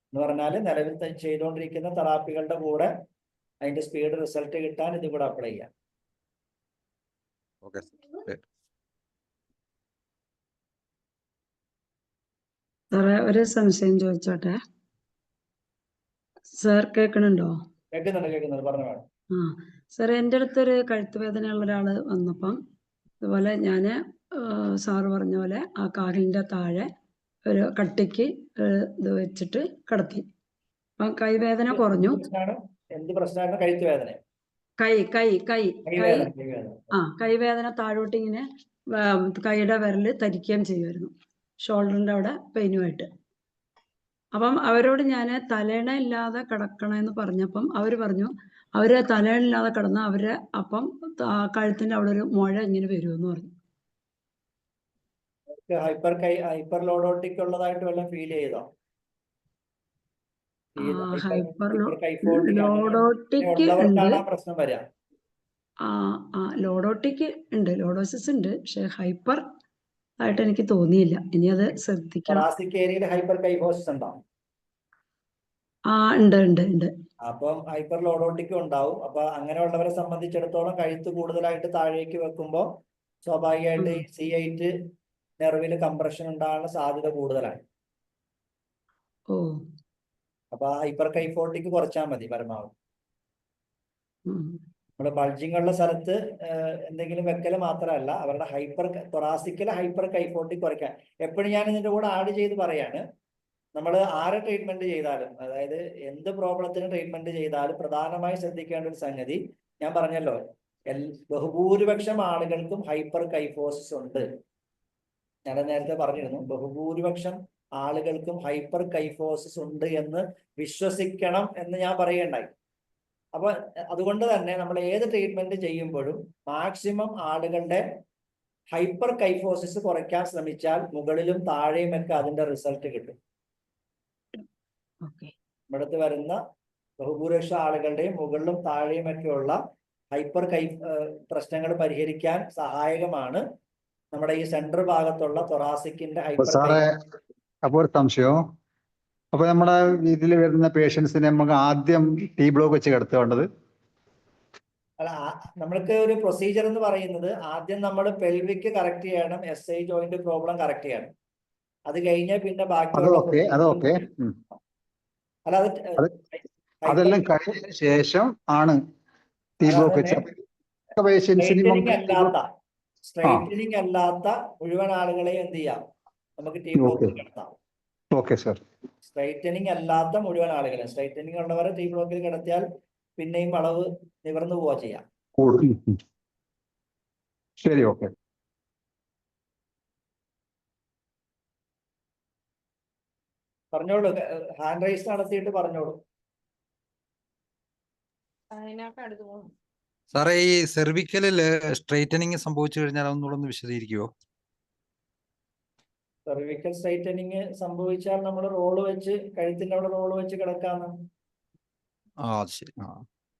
എന്ന് പറഞ്ഞാൽ നിലവിൽ ചെയ്തുകൊണ്ടിരിക്കുന്ന തെറാപ്പികളുടെ കൂടെ അതിന്റെ സ്പീഡ് റിസൾട്ട് കിട്ടാൻ ഇത് കൂടെ അപ്ലൈ ചെയ്യാം. ഓക്കെ സാറേ, ഒരു സംശയം ചോദിച്ചോട്ടെ? സാർ കേൾക്കണുണ്ടോ? കേൾക്കുന്നുണ്ട്, പറഞ്ഞു വേണം. സാറേ, എൻ്റെ അടുത്തൊരു കഴുത്ത് വേദനയുള്ള ഒരാള് വന്നപ്പം അതുപോലെ ഞാന് സാറ് പറഞ്ഞ പോലെ ആ കാലിന്റെ താഴെ ഒരു കട്ടിക്ക് ഇത് വെച്ചിട്ട് കിടത്തി. അപ്പം കൈവേദന കുറഞ്ഞു. എന്ത് പ്രശ്നമാണ്? കഴുത്ത് വേദന? കൈവേദന താഴോട്ട് ഇങ്ങനെ കൈയുടെ വിരല് തരിക്കുകയും ചെയ്യുമായിരുന്നു, ഷോൾഡറിന്റെ അവിടെ പെയിനുമായിട്ട്. അപ്പം അവരോട് ഞാൻ തലേണ ഇല്ലാതെ കിടക്കണമെന്ന് പറഞ്ഞപ്പം അവർ പറഞ്ഞു അവര് തലേണ ഇല്ലാതെ കിടന്ന അവര് അപ്പം കഴുത്തിന്റെ അവിടെ ഒരു മുഴ ഇങ്ങനെ വരുമെന്ന് പറഞ്ഞു. ഹൈപ്പർ ലോഡോട്ടിക് ഉള്ളതായിട്ട് വല്ലതും ഫീൽ ചെയ്തോ? ലോഡോട്ടിക് ഉണ്ട്. പ്രശ്നം വരാം. ലോഡോട്ടിക് ഉണ്ട്, ലോഡോസിസ് ഉണ്ട്, പക്ഷെ ഹൈപ്പർ ആയിട്ട് എനിക്ക് തോന്നിയില്ല. ഇനി അത് ശ്രദ്ധിക്കണം. ഹൈപ്പർ കൈഫോസിസ് ഉണ്ടോ? ഉണ്ട്. അപ്പം ഹൈപ്പർ ലോഡോട്ടിക്കും ഉണ്ടാവും. അപ്പൊ അങ്ങനെയുള്ളവരെ സംബന്ധിച്ചിടത്തോളം കഴുത്ത് കൂടുതലായിട്ട് താഴേക്ക് വെക്കുമ്പോൾ സ്വാഭാവികമായിട്ട് C8 നെർവില് കംപ്രഷൻ ഉണ്ടാകാനുള്ള സാധ്യത കൂടുതലാണ്. അപ്പൊ ഹൈപ്പർ കൈഫോട്ടിക് കുറച്ചാൽ മതി പരമാവധി. നമ്മുടെ ബൾജിങ് ഉള്ള സ്ഥലത്ത് എന്തെങ്കിലും വെക്കല് മാത്രമല്ല, അവരുടെ തൊറാസിക്കല് ഹൈപ്പർ കൈഫോട്ടിക് കുറയ്ക്കാൻ എപ്പോഴും ഞാൻ ഇതിന്റെ കൂടെ ആഡ് ചെയ്ത് പറയാണ്. നമ്മൾ ആരെ ട്രീറ്റ്മെന്റ് ചെയ്താലും, അതായത് എന്ത് പ്രോബ്ലത്തിന് ട്രീറ്റ്മെന്റ് ചെയ്താലും പ്രധാനമായി ശ്രദ്ധിക്കേണ്ട ഒരു സംഗതി ഞാൻ പറഞ്ഞല്ലോ, ബഹുഭൂരിപക്ഷം ആളുകൾക്കും ഹൈപ്പർ കൈഫോസിസ് ഉണ്ട്. ഞാൻ നേരത്തെ പറഞ്ഞിരുന്നു, ബഹുഭൂരിപക്ഷം ആളുകൾക്കും ഹൈപ്പർ കൈഫോസിസ് ഉണ്ട് എന്ന് വിശ്വസിക്കണം എന്ന് ഞാൻ പറയുകയുണ്ടായി. അപ്പൊ അതുകൊണ്ട് തന്നെ നമ്മൾ ഏത് ട്രീറ്റ്മെന്റ് ചെയ്യുമ്പോഴും മാക്സിമം ആളുകളുടെ ഹൈപ്പർ കൈഫോസിസ് കുറയ്ക്കാൻ ശ്രമിച്ചാൽ മുകളിലും താഴെയുമൊക്കെ അതിന്റെ റിസൾട്ട് കിട്ടും. ഇവിടുത്തെ വരുന്ന ബഹുഭൂരിപക്ഷം ആളുകളുടെയും മുകളിലും താഴെയുമൊക്കെയുള്ള ഹൈപ്പർ പ്രശ്നങ്ങൾ പരിഹരിക്കാൻ സഹായകമാണ് നമ്മുടെ ഈ സെൻട്രൽ ഭാഗത്തുള്ള തൊറാസിക്കിന്റെ ഹൈപ്പർ. സാറേ, അപ്പൊ ഒരു സംശയം. അപ്പൊ നമ്മുടെ ഇതിൽ വരുന്ന പേഷ്യൻസിനെ നമുക്ക് ആദ്യം T ബ്ലോക്ക് വെച്ച് കിടത്തേണ്ടത്? അല്ല, നമ്മൾക്ക് ഒരു പ്രൊസീജിയർ എന്ന് പറയുന്നത് ആദ്യം നമ്മൾ പെൽവിക് കറക്റ്റ് ചെയ്യണം, SI ജോയിന്റ് പ്രോബ്ലം കറക്റ്റ് ചെയ്യണം. അത് കഴിഞ്ഞാൽ പിന്നെ ബാക്കിയുള്ള അല്ല, അതെല്ലാം കഴിഞ്ഞതിന് ശേഷം ആണ് T ബ്ലോക്ക് വെച്ച്. സ്ട്രൈറ്റനിങ് അല്ലാത്ത മുഴുവൻ ആളുകളെയും എന്ത് ചെയ്യാം, നമുക്ക് T ബ്ലോക്കിൽ കിടത്താം. Okay sir. സ്ട്രൈറ്റനിങ് അല്ലാത്ത മുഴുവൻ ആളുകളെ, സ്ട്രൈറ്റനിങ് ഉള്ളവരെ T ബ്ലോക്കിൽ കിടത്തിയാൽ പിന്നെയും അളവ് നിവർന്നു പോവാ ചെയ്യാം. ശരി, ഓക്കെ. പറഞ്ഞോളൂ, ഹാൻഡ് റൈസ് നടത്തിയിട്ട് പറഞ്ഞോളൂ. സാറേ ഈ സെർവിക്കലിൽ സ്ട്രെയിറ്റനിങ് സംഭവിച്ചു കഴിഞ്ഞാൽ ഒന്നുകൂടെ ഒന്ന് വിശദീകരിക്കുവോ? സെർവിക്കൽ സ്ട്രൈറ്റനിങ് സംഭവിച്ചാൽ നമ്മൾ റോള് വെച്ച് കഴുത്തിന്റെ അവിടെ റോള് വെച്ച് കിടക്കാന്ന്. അത് ശരി.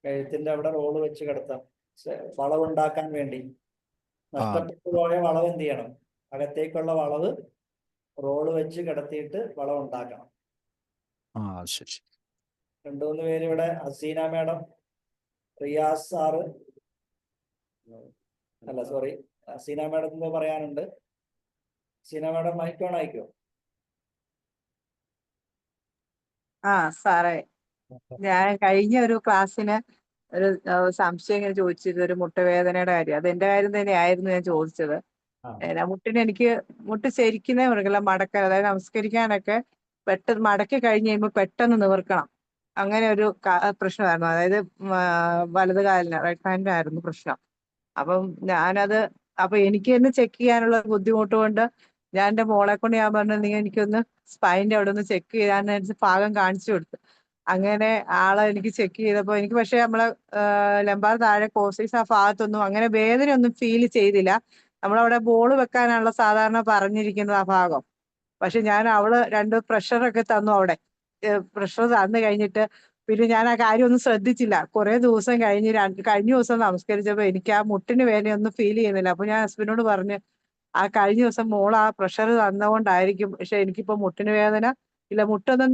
കഴുത്തിന്റെ അവിടെ റോള് വെച്ച് കിടത്താം, വളവുണ്ടാക്കാൻ വേണ്ടി. നഷ്ടപ്പെട്ടു പോയ വളവ് എന്ത് ചെയ്യണം? അകത്തേക്കുള്ള വളവ് റോള് വെച്ച് കിടത്തിയിട്ട് വളവുണ്ടാക്കണം. ശരി. 2-3 പേര് ഇവിടെ, ഹസീന മാഡം, റിയാസ് സാറ്, അല്ല സോറി, ഹസീന മാഡം എന്ന് പറയാനുണ്ട്. ഹസീന മാഡം മൈക്ക് ഓൺ ആയിക്കോ. സാറേ, ഞാൻ കഴിഞ്ഞ ഒരു ക്ലാസ്സിന് ഒരു സംശയം ഇങ്ങനെ ചോദിച്ചിരുന്നു, ഒരു മുട്ടുവേദനയുടെ കാര്യം. അത് എന്റെ കാര്യം തന്നെയായിരുന്നു ഞാൻ ചോദിച്ചത്. എനിക്ക് മുട്ട് ശരിക്കുന്നേ മൃഗല മടക്കാൻ, അതായത് നമസ്കരിക്കാനൊക്കെ പെട്ടെന്ന് മടക്കി കഴിഞ്ഞ് കഴിയുമ്പോൾ പെട്ടെന്ന് നിവർക്കണം. അങ്ങനെ ഒരു പ്രശ്നമായിരുന്നു. അതായത് വലത് കാലിന്, റൈറ്റ് ഹാൻഡിനായിരുന്നു പ്രശ്നം. അപ്പം അപ്പൊ എനിക്ക് തന്നെ ചെക്ക് ചെയ്യാനുള്ള ബുദ്ധിമുട്ട് കൊണ്ട് ഞാൻ എന്റെ മോളെ കൊണ്ട് ഞാൻ പറഞ്ഞു, നീ എനിക്കൊന്ന് സ്പൈൻ്റെ അവിടെ ഒന്ന് ചെക്ക് ചെയ്യാൻ ഭാഗം കാണിച്ചു കൊടുത്തു. അങ്ങനെ ആളെ എനിക്ക് ചെക്ക് ചെയ്തപ്പോൾ എനിക്ക് പക്ഷെ നമ്മളെ ലംബാർ താഴെ കോസീസ് ആ ഭാഗത്തൊന്നും അങ്ങനെ വേദനയൊന്നും ഫീൽ ചെയ്തില്ല. നമ്മളവിടെ ബോൾ വെക്കാനാണല്ലോ സാധാരണ പറഞ്ഞിരിക്കുന്നത് ആ ഭാഗം. പക്ഷെ അവള് 2 പ്രഷറൊക്കെ തന്നു അവിടെ. പ്രഷർ തന്നു കഴിഞ്ഞിട്ട് പിന്നെ ഞാൻ ആ കാര്യം ഒന്നും ശ്രദ്ധിച്ചില്ല. കുറെ ദിവസം കഴിഞ്ഞ ദിവസം നമസ്കരിച്ചപ്പോ എനിക്ക് ആ മുട്ടിന് വേദനയൊന്നും ഫീൽ ചെയ്യുന്നില്ല. അപ്പൊ ഞാൻ ഹസ്ബൻഡിനോട് പറഞ്ഞു, ആ കഴിഞ്ഞ ദിവസം മോൾ ആ പ്രഷർ തന്നുകൊണ്ടായിരിക്കും, പക്ഷെ എനിക്കിപ്പോ മുട്ടിന് വേദന ഇല്ല. മുട്ടൊന്നും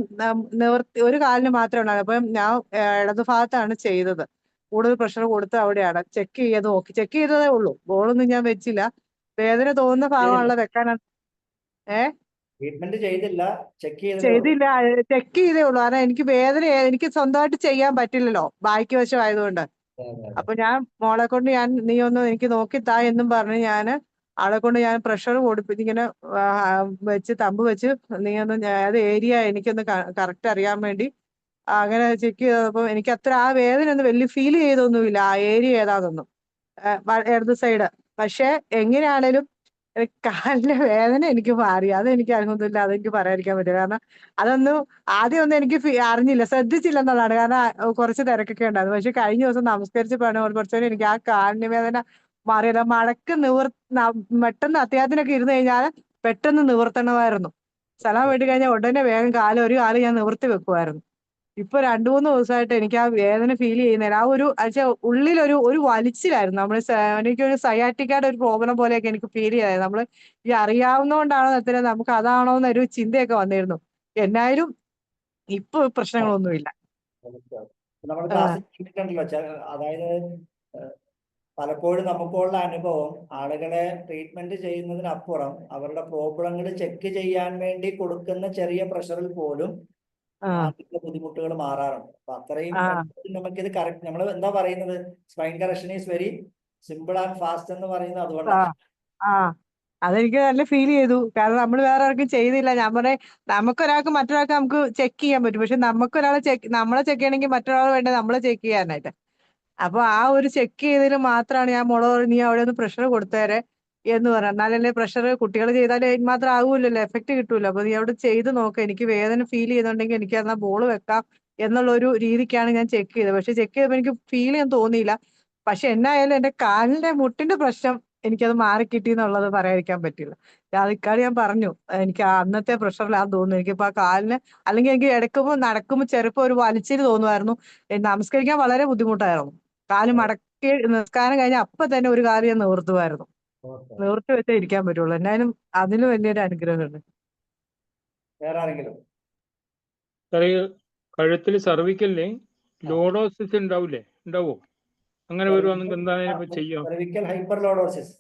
നിവർത്തി, ഒരു കാലിന് മാത്രമേ ഉണ്ടാകും. അപ്പം ഞാൻ ഇടതു ഭാഗത്താണ് ചെയ്തത്. കൂടുതൽ പ്രഷർ കൊടുത്ത് അവിടെയാണ് ചെക്ക് ചെയ്തതേ ഉള്ളൂ. ബോളൊന്നും ഞാൻ വെച്ചില്ല. വേദന തോന്നുന്ന ഭാഗമാണല്ലോ വെക്കാനാണ്. ട്രീറ്റ്മെന്റ് ചെയ്തില്ല, ചെക്ക് ചെയ്തില്ല, ചെക്ക് ചെയ്തേ ഉള്ളൂ. കാരണം എനിക്ക് വേദന എനിക്ക് സ്വന്തമായിട്ട് ചെയ്യാൻ പറ്റില്ലല്ലോ, ബാക്കി വശം ആയതുകൊണ്ട്. അപ്പൊ ഞാൻ മോളെ കൊണ്ട് നീ ഒന്ന് എനിക്ക് നോക്കിത്താ എന്നും പറഞ്ഞ് ആളെ കൊണ്ട് ഞാൻ പ്രഷർ കൊടുപ്പിച്ച് ഇങ്ങനെ വെച്ച് തമ്പ് വെച്ച് നീ ഒന്ന് അത് ഏരിയ എനിക്കൊന്ന് കറക്റ്റ് അറിയാൻ വേണ്ടി അങ്ങനെ ചെക്ക് ചെയ്തപ്പോ എനിക്ക് അത്ര ആ വേദന ഒന്നും വലിയ ഫീൽ ചെയ്തൊന്നുമില്ല, ആ ഏരിയ ഏതാതൊന്നും, ഇടത് സൈഡ്. പക്ഷെ എങ്ങനെയാണേലും കാലിന്റെ വേദന എനിക്ക് മാറി. അതെനിക്ക് അൽഹംദുലില്ലാ, അതെനിക്ക് പറയാതിരിക്കാൻ പറ്റില്ല. കാരണം അതൊന്നും ആദ്യമൊന്നും എനിക്ക് അറിഞ്ഞില്ല, ശ്രദ്ധിച്ചില്ല എന്നുള്ളതാണ്. കാരണം കുറച്ച് തിരക്കൊക്കെ ഉണ്ടായിരുന്നു. പക്ഷെ കഴിഞ്ഞ ദിവസം നമസ്കരിച്ചപ്പോഴാണ് കുറച്ചുകൂടി എനിക്ക് ആ കാലിന് വേദന മാറിയത്. പെട്ടെന്ന് അത്യാവശ്യത്തിനൊക്കെ ഇരുന്ന് കഴിഞ്ഞാൽ പെട്ടെന്ന് നിവർത്തണമായിരുന്നു. സ്ഥലം വീട്ടി കഴിഞ്ഞാൽ ഉടനെ വേഗം ഒരു കാല് ഞാൻ നിവർത്തി വെക്കുമായിരുന്നു. ഇപ്പൊ 2-3 ദിവസമായിട്ട് എനിക്ക് ആ വേദന ഫീൽ ചെയ്യുന്നില്ല. ആ ഒരു ഉള്ളിലൊരു വലിച്ചിലായിരുന്നു. എനിക്കൊരു സയാറ്റിക്കയുടെ ഒരു പ്രോബ്ലം പോലെയൊക്കെ എനിക്ക് ഫീൽ ചെയ്തായിരുന്നു. നമ്മള് ഈ അറിയാവുന്നതുകൊണ്ടാണോ എത്ര നമുക്ക് അതാണോ എന്നൊരു ചിന്തയൊക്കെ വന്നിരുന്നു. എന്നായാലും ഇപ്പൊ പ്രശ്നങ്ങളൊന്നുമില്ല. നമ്മൾ ക്ലാസ്സിൽ കേട്ടിട്ടുണ്ടല്ലോ, അതായത് പലപ്പോഴും നമുക്കുള്ള അനുഭവം, ആളുകളെ ട്രീറ്റ്മെന്റ് ചെയ്യുന്നതിനപ്പുറം അവരുടെ പ്രോബ്ലങ്ങൾ ചെക്ക് ചെയ്യാൻ വേണ്ടി കൊടുക്കുന്ന ചെറിയ പ്രഷറിൽ പോലും ആദ്യത്തെ ബുദ്ധിമുട്ടുകൾ മാറാറുണ്ട്. അപ്പൊ അത്രയും നമുക്കിത് കറക്റ്റ്, നമ്മൾ എന്താ പറയുന്നത്, spine correction is very simple and fast എന്ന് പറയുന്നത് അതുകൊണ്ടാണ്. അതെനിക്ക് നല്ല ഫീൽ ചെയ്തു. കാരണം നമ്മൾ വേറെ ആർക്കും ചെയ്തില്ല. ഞാൻ നമുക്കൊരാൾക്ക് മറ്റൊരാൾക്ക് നമുക്ക് ചെക്ക് ചെയ്യാൻ പറ്റും. പക്ഷെ നമ്മളെ ചെക്ക് ചെയ്യണമെങ്കിൽ മറ്റൊരാൾ വേണ്ടത് നമ്മളെ ചെക്ക് ചെയ്യാനായിട്ട്. അപ്പൊ ആ ഒരു ചെക്ക് ചെയ്തതിൽ മാത്രമാണ് ഞാൻ മോളോട് നീ അവിടെ ഒന്ന് പ്രഷർ കൊടുത്തേരെ എന്ന് പറയാം. എന്നാലല്ലേ പ്രഷർ കുട്ടികൾ ചെയ്താലേ മാത്രം ആകൂലല്ലോ, എഫക്ട് കിട്ടൂല്ലോ. അപ്പൊ നീ അവിടെ ചെയ്ത് നോക്ക്, എനിക്ക് വേദന ഫീൽ ചെയ്യുന്നുണ്ടെങ്കിൽ എനിക്ക് എന്നാ ബോൾ വെക്കാം എന്നുള്ള ഒരു രീതിക്കാണ് ഞാൻ ചെക്ക് ചെയ്തത്. പക്ഷെ ചെക്ക് ചെയ്തപ്പോൾ എനിക്ക് ഫീൽ ചെയ്യാൻ തോന്നിയില്ല. പക്ഷെ എന്നായാലും എന്റെ കാലിന്റെ മുട്ടിന്റെ പ്രശ്നം എനിക്കത് മാറിക്കിട്ടി എന്നുള്ളത് പറയാതിരിക്കാൻ പറ്റില്ല. ഇക്കാര്യം ഞാൻ പറഞ്ഞു, എനിക്ക് അന്നത്തെ പ്രഷറിലാന്ന് തോന്നുന്നു. എനിക്കിപ്പോ ആ കാലിന്, അല്ലെങ്കിൽ എനിക്ക് നടക്കുമ്പോൾ ചെറുപ്പം ഒരു വലിച്ചില് തോന്നുമായിരുന്നു. നമസ്കരിക്കാൻ വളരെ ബുദ്ധിമുട്ടായിരുന്നു. കാല് മടക്കി നിസ്കാരം കഴിഞ്ഞ അപ്പൊ തന്നെ ഒരു കാല് ഞാൻ നിവർത്തുമായിരുന്നു. നിവർത്തി വെച്ചേ ഇരിക്കാൻ പറ്റുള്ളൂ. എന്നാലും അതിന് വലിയൊരു അനുഗ്രഹമുണ്ട്. വേറെ ആരെങ്കിലും? കഴുത്തിൽ സർവിക്കലിന് ലോഡോസിസ് ഉണ്ടാവോ? അങ്ങനെ വരുവാണെങ്കിൽ എന്തായാലും ചെയ്യാം. സെർവിക്കൽ ഹൈപ്പർലോഡോസിസ്.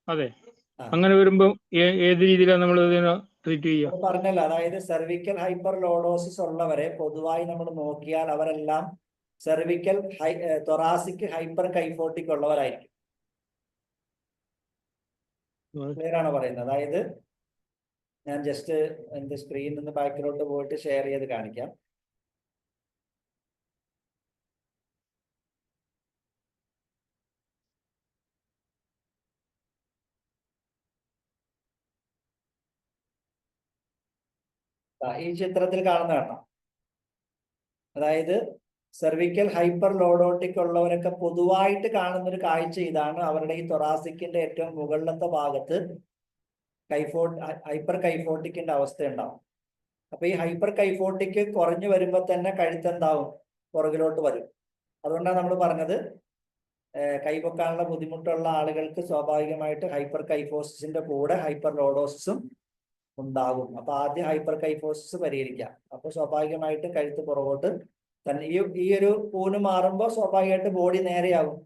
അതെ, അങ്ങനെ വരുമ്പോ ഏത് രീതിയിലാണ് നമ്മൾ ഇതിനെ ട്രീറ്റ് ചെയ്യുക? പറഞ്ഞല്ലോ, അതായത് സെർവിക്കൽ ഹൈപ്പർലോഡോസിസ് ഉള്ളവരെ പൊതുവായി നമ്മൾ നോക്കിയാൽ അവരെല്ലാം സെർവിക്കൽ തൊറാസിക് ഹൈപ്പർ കൈഫോട്ടിക് ഉള്ളവരായിരിക്കും. ക്ലിയർ ആണോ പറയുന്നത്? അതായത് ഞാൻ ജസ്റ്റ് എന്റെ സ്ക്രീനിൽ നിന്ന് ബാക്കിലോട്ട് പോയിട്ട് ഷെയർ ചെയ്ത് കാണിക്കാം. ഈ ചിത്രത്തിൽ കാണുന്ന കാണാം. അതായത് സെർവിക്കൽ ഹൈപ്പർ ലോഡോട്ടിക് ഉള്ളവരൊക്കെ പൊതുവായിട്ട് കാണുന്ന ഒരു കാഴ്ച ഇതാണ്. അവരുടെ ഈ തൊറാസിക്കിന്റെ ഏറ്റവും മുകളിലത്തെ ഭാഗത്ത് ഹൈപ്പർ കൈഫോട്ടിക്കിന്റെ അവസ്ഥ ഉണ്ടാവും. അപ്പൊ ഈ ഹൈപ്പർ കൈഫോട്ടിക്ക് കുറഞ്ഞു വരുമ്പോൾ തന്നെ കഴുത്തെന്താവും, പുറകിലോട്ട് വരും. അതുകൊണ്ടാണ് നമ്മൾ പറഞ്ഞത് കൈപൊക്കാനുള്ള ബുദ്ധിമുട്ടുള്ള ആളുകൾക്ക് സ്വാഭാവികമായിട്ട് ഹൈപ്പർ കൈഫോസിസിന്റെ കൂടെ ഹൈപ്പർ ലോഡോസിസും ഉണ്ടാകും. അപ്പൊ ആദ്യം ഹൈപ്പർ കൈഫോസിസ് പരിഹരിക്കാം. അപ്പൊ സ്വാഭാവികമായിട്ട് കഴുത്ത് പുറകോട്ട് തന്നെ ഈ ഒരു കൂന് മാറുമ്പോൾ സ്വാഭാവികമായിട്ട് ബോഡി നേരെയാകും.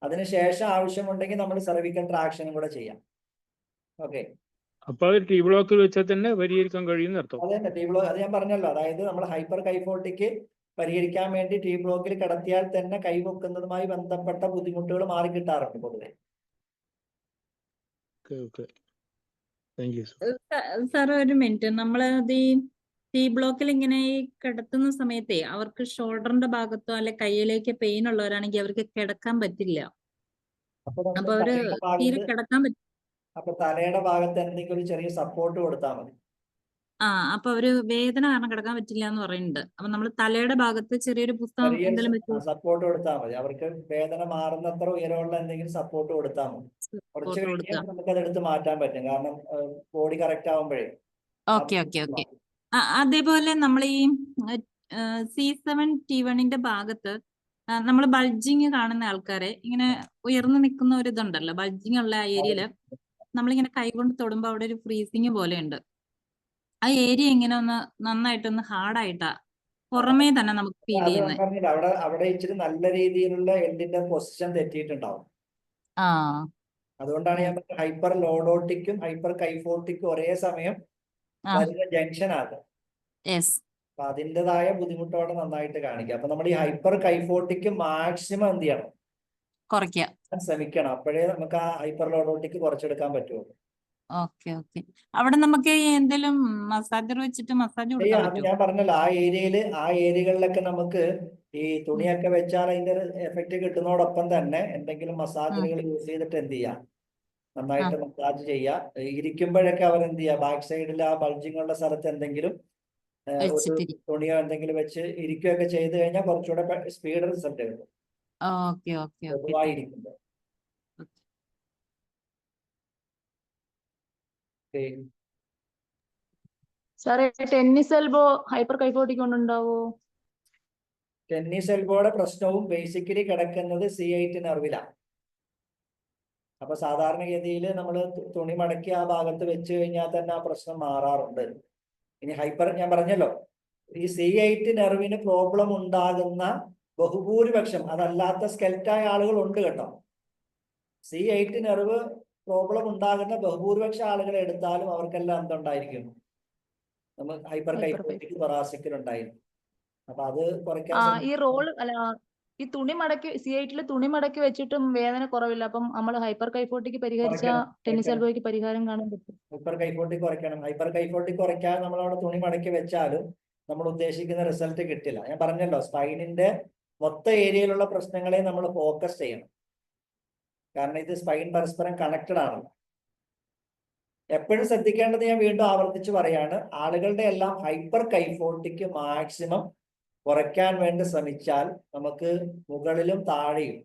അതിനുശേഷം ആവശ്യമുണ്ടെങ്കിൽ നമ്മൾ സെർവിക്കൽ ട്രാക്ഷനും കൂടെ ചെയ്യാം. ഓക്കെ, അപ്പൊ അത് ടി ബ്ലോക്കിൽ വെച്ചാൽ തന്നെ പരിഹരിക്കാൻ കഴിയുന്ന അർത്ഥം. അതെ തന്നെ ടി ബ്ലോക്ക്, അത് ഞാൻ പറഞ്ഞല്ലോ. അതായത് നമ്മൾ ഹൈപ്പർ കൈഫോട്ടിക്ക് പരിഹരിക്കാൻ വേണ്ടി ടി ബ്ലോക്കിൽ കിടത്തിയാൽ തന്നെ കൈവെക്കുന്നതുമായി ബന്ധപ്പെട്ട ബുദ്ധിമുട്ടുകൾ മാറി കിട്ടാറുണ്ട് പൊതുവെ. Thank you. സാർ ഒരു മിനിറ്റ്, നമ്മളത് ഈ ടി ബ്ലോക്കിൽ ഇങ്ങനെ ഈ കിടത്തുന്ന സമയത്തെ അവർക്ക് ഷോൾഡറിന്റെ ഭാഗത്തോ അല്ലെ കയ്യിലേക്ക് പെയിൻ ഉള്ളവരാണെങ്കിൽ അവർക്ക് കിടക്കാൻ പറ്റില്ല. അപ്പൊ അപ്പൊ അവര് തീരെ കിടക്കാൻ പറ്റില്ല. അപ്പൊ തലയുടെ ഭാഗത്ത് എന്തെങ്കിലും ഒരു ചെറിയ സപ്പോർട്ട് കൊടുത്താൽ മതി. അപ്പൊ അവര് വേദന കാരണം കിടക്കാൻ പറ്റില്ല എന്ന് പറയുന്നുണ്ട്. അപ്പൊ നമ്മൾ തലയുടെ ഭാഗത്ത് ചെറിയൊരു പുസ്തകം എന്തെങ്കിലും വെച്ച് സപ്പോർട്ട് കൊടുത്താൽ മതി. അവർക്ക് വേദന മാറുന്നത്ര ഉയരമുള്ള എന്തെങ്കിലും സപ്പോർട്ട് കൊടുത്താൽ മതി. കുറച്ച് കഴിഞ്ഞാൽ നമുക്ക് അതെടുത്ത് മാറ്റാൻ പറ്റും. കാരണം ബോഡി കറക്റ്റ് ആവുമ്പോഴേ. ഓക്കെ. അതേപോലെ നമ്മൾ ഈ C7 T1 ഭാഗത്ത് നമ്മൾ ബൾജിങ് കാണുന്ന ആൾക്കാരെ ഇങ്ങനെ ഉയർന്നു നിൽക്കുന്ന ഒരു ഇതുണ്ടല്ലോ, ബൾജിങ് ഉള്ള ആ ഏരിയയില് നമ്മളിങ്ങനെ കൈകൊണ്ട് തൊടുമ്പോ അവിടെ ഒരു ഫ്രീസിങ് പോലെ ഉണ്ട്. ആ ഏരിയ ഇങ്ങനെ ഒന്ന് നന്നായിട്ടൊന്ന് ഹാർഡായിട്ടാ പുറമേ തന്നെ നമുക്ക് ഫീൽ ചെയ്യുന്നത്. അവിടെ ഇച്ചിരി നല്ല രീതിയിലുള്ള എല്ലിന്റെ പൊസിഷൻ തെറ്റിയിട്ടുണ്ടാവും. അതുകൊണ്ടാണ് ഞാൻ ഹൈപ്പർ ലോഡോട്ടിക്കും ഹൈപ്പർ കൈഫോട്ടിക്കും ഒരേ സമയം വരുന്ന ജംഗ്ഷൻ ആകും. അപ്പൊ അതിൻ്റെതായ ബുദ്ധിമുട്ടോടെ നന്നായിട്ട് കാണിക്കുക. അപ്പൊ നമ്മൾ ഈ ഹൈപ്പർ കൈഫോട്ടിക്ക് മാക്സിമം എന്ത് ചെയ്യണം, കുറയ്ക്കാൻ ശ്രമിക്കണം. അപ്പോഴേ നമുക്ക് ആ ഹൈപ്പർ ലോഡോട്ടിക്ക് കുറച്ചെടുക്കാൻ പറ്റുള്ളൂ. ഓക്കെ. അവിടെ നമുക്ക് എന്തെങ്കിലും മസാജർ വെച്ചിട്ട് മസാജ് കൊടുക്കാൻ പറ്റുമോ? ഞാൻ പറഞ്ഞല്ലോ, ആ ഏരിയകളിലൊക്കെ നമുക്ക് ഈ തുണിയൊക്കെ വെച്ചാൽ അതിന്റെ എഫക്റ്റ് കിട്ടുന്നതോടൊപ്പം തന്നെ എന്തെങ്കിലും മസാജറുകൾ യൂസ് ചെയ്തിട്ട് എന്ത് ചെയ്യാം, നന്നായിട്ട് മസാജ് ചെയ്യാം. ഇരിക്കുമ്പോഴൊക്കെ അവർ എന്ത് ചെയ്യാം, ബാക്ക് സൈഡിൽ ആ ബൾജിങ് ഉള്ള സ്ഥലത്ത് എന്തെങ്കിലും ഒരു തുണിയോ എന്തെങ്കിലും വെച്ച് ഇരിക്കുകയൊക്കെ ചെയ്ത് കഴിഞ്ഞാൽ കുറച്ചുകൂടെ സ്പീഡ് റിസൾട്ട് കിട്ടും. പൊതുവായിരിക്കുമ്പോൾ സാറേ ടെന്നീസ് എൽബോ ഹൈപ്പർ കൈഫോട്ടിക് കൊണ്ടുണ്ടാവോ? ടെന്നീസ് എൽബോയുടെ പ്രശ്നവും ബേസിക്കലി കിടക്കുന്നത് C8 നെർവിലാണ്. അപ്പൊ സാധാരണഗതിയിൽ നമ്മൾ തുണി മടക്കി ആ ഭാഗത്ത് വെച്ച് കഴിഞ്ഞാൽ തന്നെ ആ പ്രശ്നം മാറാറുണ്ട്. ഇനി ഞാൻ പറഞ്ഞല്ലോ, ഈ C8 നെർവിന് പ്രോബ്ലം ഉണ്ടാകുന്ന ബഹുഭൂരിപക്ഷം അതല്ലാത്ത സ്കെൽറ്റായ ആളുകളുണ്ട് കേട്ടോ. C8 നെർവ് പ്രോബ്ലം ഉണ്ടാകുന്ന ബഹുഭൂരിപക്ഷം ആളുകളെ എടുത്താലും അവർക്കെല്ലാം എന്തുണ്ടായിരിക്കും, നമ്മൾ ഹൈപ്പർ കൈഫോട്ടിക് തൊറാസിക്കിൽ ഉണ്ടായിരിക്കും. അപ്പൊ അത് കുറയ്ക്കാൻ ഈ റോള് അല്ല, ഈ തുണി മടക്കി C8 തുണി മടക്കി വെച്ചിട്ടും വേദന കുറവില്ല. അപ്പം നമ്മൾ ഹൈപ്പർ കൈഫോട്ടിക് പരിഹരിച്ച ടെന്നീസ് എൽബോയ്ക്ക് പരിഹാരം കാണാൻ പറ്റും. ഹൈപ്പർ കൈഫോട്ടിക് കുറയ്ക്കണം. ഹൈപ്പർ കൈഫോട്ടിക് കുറയ്ക്കാൻ നമ്മൾ അവിടെ തുണി മടക്കി വെച്ചാലും നമ്മൾ ഉദ്ദേശിക്കുന്ന റിസൾട്ട് കിട്ടില്ല. ഞാൻ പറഞ്ഞല്ലോ, സ്പൈനിന്റെ മൊത്തം ഏരിയയിലുള്ള പ്രശ്നങ്ങളെ നമ്മൾ ഫോക്കസ് ചെയ്യണം. കാരണം ഇത് സ്പൈൻ പരസ്പരം കണക്റ്റഡ് ആണല്ലോ. എപ്പോഴും ശ്രദ്ധിക്കേണ്ടത്, ഞാൻ വീണ്ടും ആവർത്തിച്ച് പറയാണ്, ആളുകളുടെ എല്ലാം ഹൈപ്പർ കൈഫോട്ടിക് മാക്സിമം കുറയ്ക്കാൻ വേണ്ടി ശ്രമിച്ചാൽ നമുക്ക് മുകളിലും താഴെയും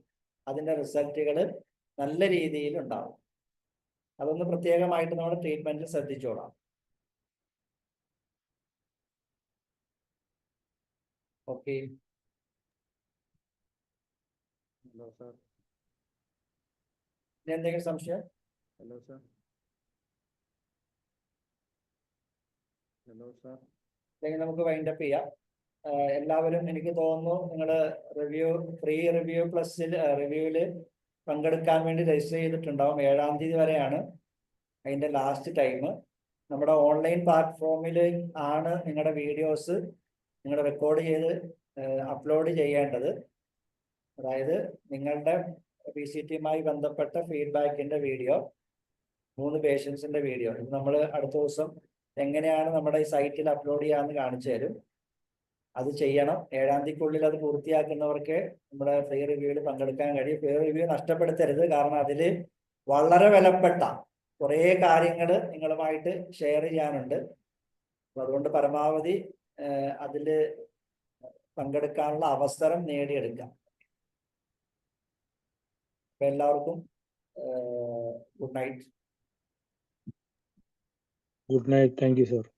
അതിന്റെ റിസൾട്ടുകൾ നല്ല രീതിയിൽ ഉണ്ടാവും. അതൊന്ന് പ്രത്യേകമായിട്ട് നമ്മുടെ ട്രീറ്റ്മെന്റിൽ ശ്രദ്ധിച്ചോളാം. ഓക്കെ. Hello sir. എന്തെങ്കിലും സംശയം? Hello sir. നമുക്ക് വൈൻഡപ്പ് ചെയ്യാം. എല്ലാവരും എനിക്ക് തോന്നുന്നു നിങ്ങൾ ഫ്രീ റിവ്യൂ പ്ലസ് റിവ്യൂവിൽ പങ്കെടുക്കാൻ വേണ്ടി രജിസ്റ്റർ ചെയ്തിട്ടുണ്ടാവും. 7-ാം തീയതി വരെയാണ് അതിന്റെ ലാസ്റ്റ് ടൈം. നമ്മുടെ ഓൺലൈൻ പ്ലാറ്റ്ഫോമിൽ ആണ് നിങ്ങളുടെ വീഡിയോസ് നിങ്ങൾ റെക്കോർഡ് ചെയ്ത് അപ്ലോഡ് ചെയ്യേണ്ടത്. അതായത് നിങ്ങളുടെ PCTയുമായി ബന്ധപ്പെട്ട ഫീഡ്ബാക്കിന്റെ വീഡിയോ, 3 പേഷ്യൻസിന്റെ വീഡിയോ, ഇത് നമ്മൾ അടുത്ത ദിവസം എങ്ങനെയാണ് നമ്മുടെ ഈ സൈറ്റിൽ അപ്ലോഡ് ചെയ്യാമെന്ന് കാണിച്ചു തരും. അത് ചെയ്യണം. 7-ാം തീയതിക്കുള്ളിൽ അത് പൂർത്തിയാക്കുന്നവർക്ക് നമ്മുടെ ഫ്രീ റിവ്യൂവിൽ പങ്കെടുക്കാൻ കഴിയും. ഫ്രീ റിവ്യൂ നഷ്ടപ്പെടുത്തരുത്. കാരണം അതിൽ വളരെ വിലപ്പെട്ട കുറേ കാര്യങ്ങൾ നിങ്ങളുമായിട്ട് ഷെയർ ചെയ്യാനുണ്ട്. അപ്പൊ അതുകൊണ്ട് പരമാവധി അതിൽ പങ്കെടുക്കാനുള്ള അവസരം നേടിയെടുക്കാം. അപ്പൊ എല്ലാവർക്കും good night. Good night. Thank you sir.